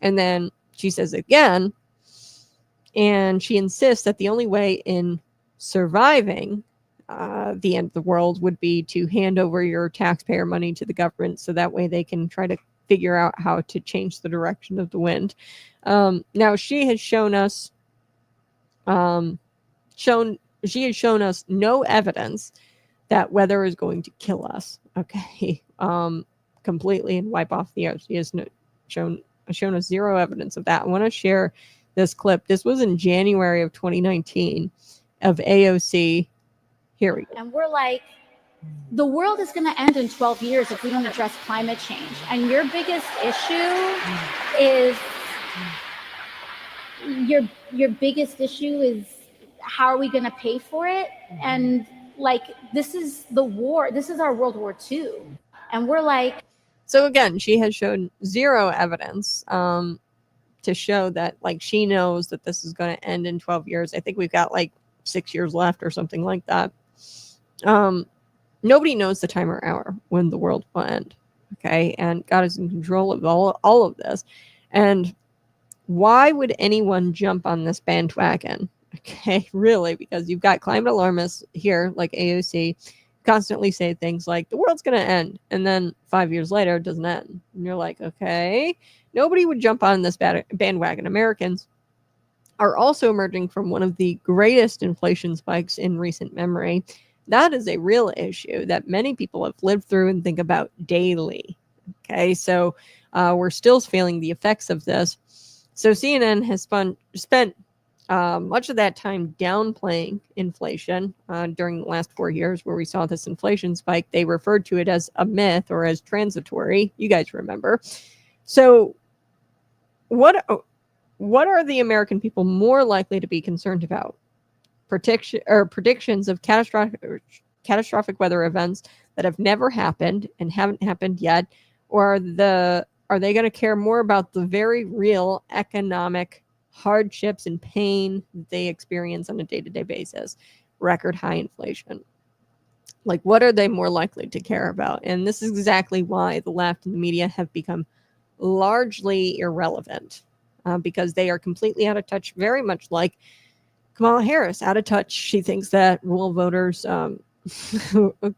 And then she says it again. And she insists that the only way in surviving the end of the world would be to hand over your taxpayer money to the government, so that way they can try to figure out how to change the direction of the wind. Now she has shown us no evidence that weather is going to kill us. Okay, completely and wipe off the earth. She has shown us zero evidence of that. I want to share this clip. This was in January of 2019 of AOC. Here we go. And we're like, the world is going to end in 12 years if we don't address climate change. And your biggest issue is how are we going to pay for it? And like, this is the war. This is our World War II. And we're like. So again, she has shown zero evidence to show that, like, she knows that this is going to end in 12 years. I think we've got like 6 years left or something like that. Nobody knows the time or hour when the world will end. Okay. And God is in control of all of this. And why would anyone jump on this bandwagon? Okay. Really? Because you've got climate alarmists here, like AOC, constantly say things like the world's going to end. And then 5 years later, it doesn't end. And you're like, okay, nobody would jump on this bandwagon. Americans are also emerging from one of the greatest inflation spikes in recent memory. That is a real issue that many people have lived through and think about daily. Okay, so we're still feeling the effects of this. So CNN has spent much of that time downplaying inflation during the last 4 years where we saw this inflation spike. They referred to it as a myth or as transitory. You guys remember. So what are the American people more likely to be concerned about? Predictions of catastrophic weather events that have never happened and haven't happened yet, or the are they going to care more about the very real economic hardships and pain they experience on a day-to-day basis? Record high inflation. Like, what are they more likely to care about? And this is exactly why the left and the media have become largely irrelevant, because they are completely out of touch, very much like Kamala Harris, out of touch. She thinks that rural voters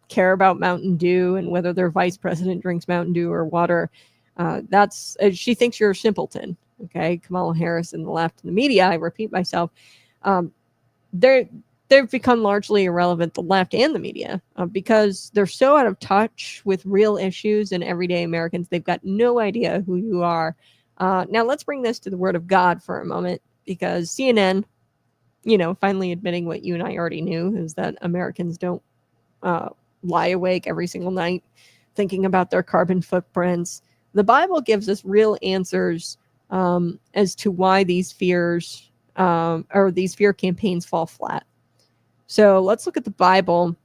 care about Mountain Dew and whether their vice president drinks Mountain Dew or water. She thinks you're a simpleton. Okay, Kamala Harris and the left and the media, I repeat myself, they've become largely irrelevant, the left and the media, because they're so out of touch with real issues and everyday Americans. They've got no idea who you are. Now let's bring this to the Word of God for a moment, because CNN, finally admitting what you and I already knew, is that Americans don't lie awake every single night thinking about their carbon footprints. The Bible gives us real answers as to why these fears or these fear campaigns fall flat. So let's look at the Bible.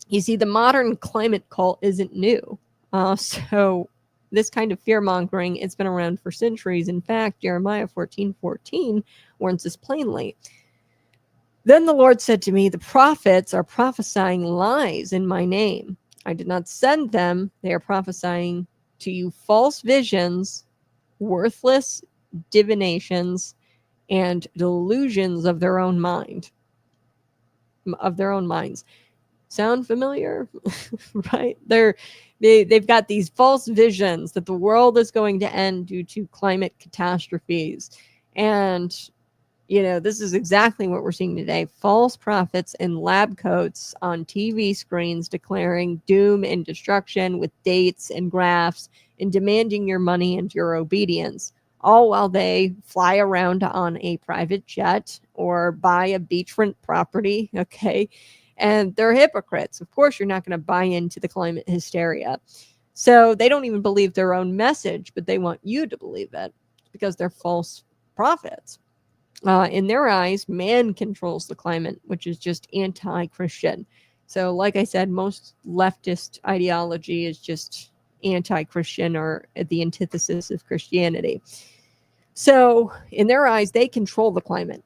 You see, the modern climate cult isn't new. So this kind of fear-mongering, it's been around for centuries. In fact, Jeremiah 14:14 warns us plainly. Then the Lord said to me, the prophets are prophesying lies in my name. I did not send them. They are prophesying to you false visions, worthless divinations, and delusions of their own minds. Sound familiar? Right? They've got these false visions that the world is going to end due to climate catastrophes. And this is exactly what we're seeing today. False prophets in lab coats on TV screens declaring doom and destruction with dates and graphs and demanding your money and your obedience, all while they fly around on a private jet or buy a beachfront property, okay? And they're hypocrites. Of course, you're not going to buy into the climate hysteria. So they don't even believe their own message, but they want you to believe it because they're false prophets. In their eyes, man controls the climate, which is just anti-Christian. So like I said, most leftist ideology is just anti-Christian or the antithesis of Christianity. So in their eyes, they control the climate.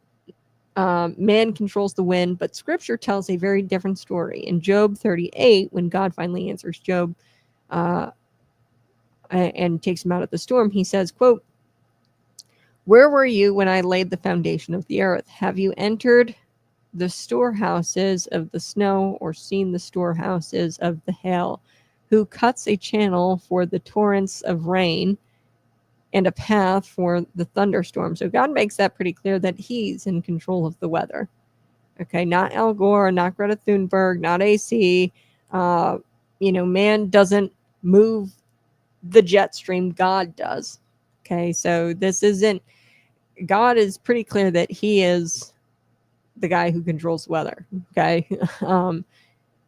Man controls the wind, but Scripture tells a very different story. In Job 38, when God finally answers Job and takes him out of the storm, he says, quote, where were you when I laid the foundation of the earth? Have you entered the storehouses of the snow or seen the storehouses of the hail? Who cuts a channel for the torrents of rain and a path for the thunderstorm? So God makes that pretty clear that he's in control of the weather. Okay, not Al Gore, not Greta Thunberg, not AC. Man doesn't move the jet stream. God does. Okay, so God is pretty clear that he is the guy who controls weather. Okay.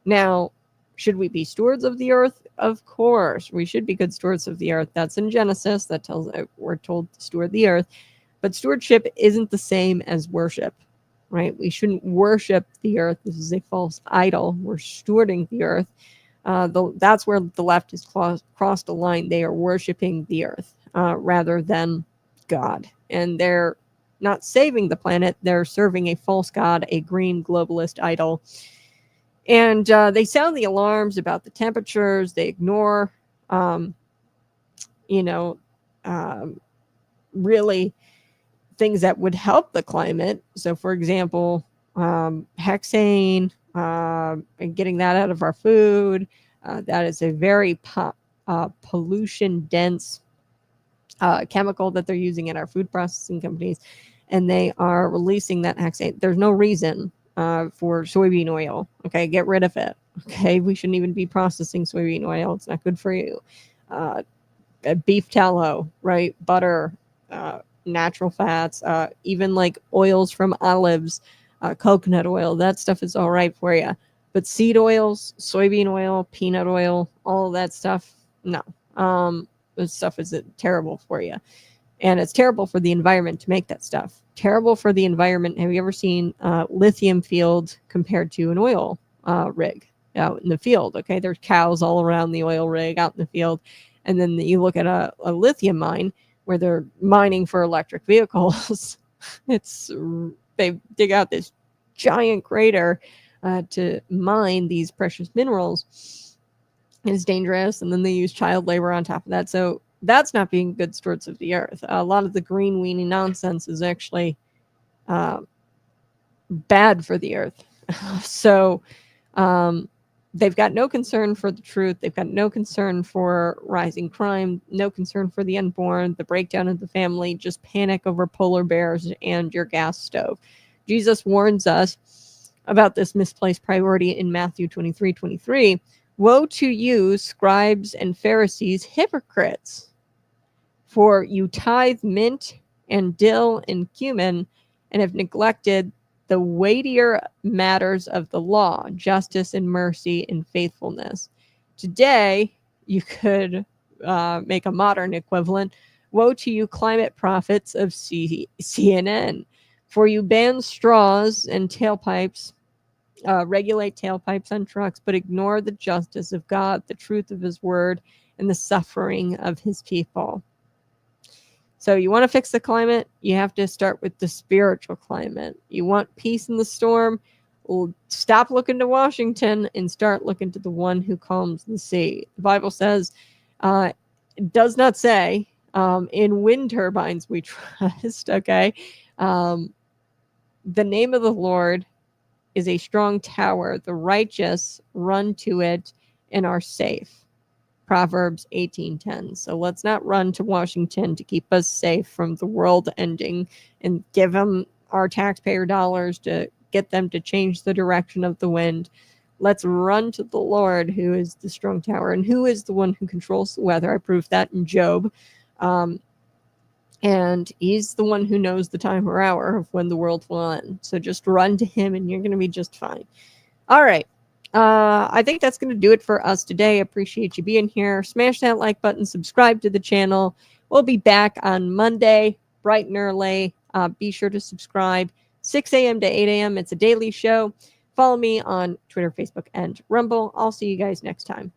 Now, should we be stewards of the earth? Of course, we should be good stewards of the earth. That's in Genesis. That tells we're told to steward the earth. But stewardship isn't the same as worship, right? We shouldn't worship the earth. This is a false idol. We're stewarding the earth. That's where the left has crossed a line. They are worshiping the earth rather than God. And they're not saving the planet. They're serving a false god, a green globalist idol. And they sound the alarms about the temperatures. They ignore, really things that would help the climate. So, for example, hexane, and getting that out of our food. That is a very pollution-dense chemical that they're using in our food processing companies. And they are releasing that hexane. There's no reason for soybean oil. Okay, get rid of it. Okay, we shouldn't even be processing soybean oil. It's not good for you. Beef tallow, right? Butter, natural fats, even like oils from olives, coconut oil. That stuff is all right for you. But seed oils, soybean oil, peanut oil, all of that stuff, no. This stuff is terrible for you. And it's terrible for the environment to make that stuff. Terrible for the environment. Have you ever seen a lithium field compared to an oil rig out in the field? Okay, there's cows all around the oil rig out in the field. And then you look at a lithium mine where they're mining for electric vehicles. They dig out this giant crater to mine these precious minerals. It's dangerous, and then they use child labor on top of that. So that's not being good stewards of the earth. A lot of the green weenie nonsense is actually bad for the earth. So they've got no concern for the truth. They've got no concern for rising crime, no concern for the unborn, the breakdown of the family, just panic over polar bears and your gas stove. Jesus warns us about this misplaced priority in Matthew 23:23. Woe to you, scribes and Pharisees, hypocrites! For you tithe mint and dill and cumin, and have neglected the weightier matters of the law, justice and mercy and faithfulness. Today, you could make a modern equivalent. Woe to you, climate prophets of CNN, for you ban straws and tailpipes, regulate tailpipes on trucks, but ignore the justice of God, the truth of his word, and the suffering of his people. So you want to fix the climate, you have to start with the spiritual climate. You want peace in the storm, stop looking to Washington and start looking to the one who calms the sea. The Bible says, it does not say, in wind turbines we trust, okay? The name of the Lord is a strong tower. The righteous run to it and are safe. Proverbs 18:10. So let's not run to Washington to keep us safe from the world ending and give them our taxpayer dollars to get them to change the direction of the wind. Let's run to the Lord, who is the strong tower and who is the one who controls the weather. I proved that in Job. And he's the one who knows the time or hour of when the world will end. So just run to him and you're going to be just fine. All right. I think that's going to do it for us today. Appreciate you being here. Smash that like button, subscribe to the channel. We'll be back on Monday, bright and early. Be sure to subscribe. 6 a.m. to 8 a.m. It's a daily show. Follow me on Twitter, Facebook, and Rumble. I'll see you guys next time.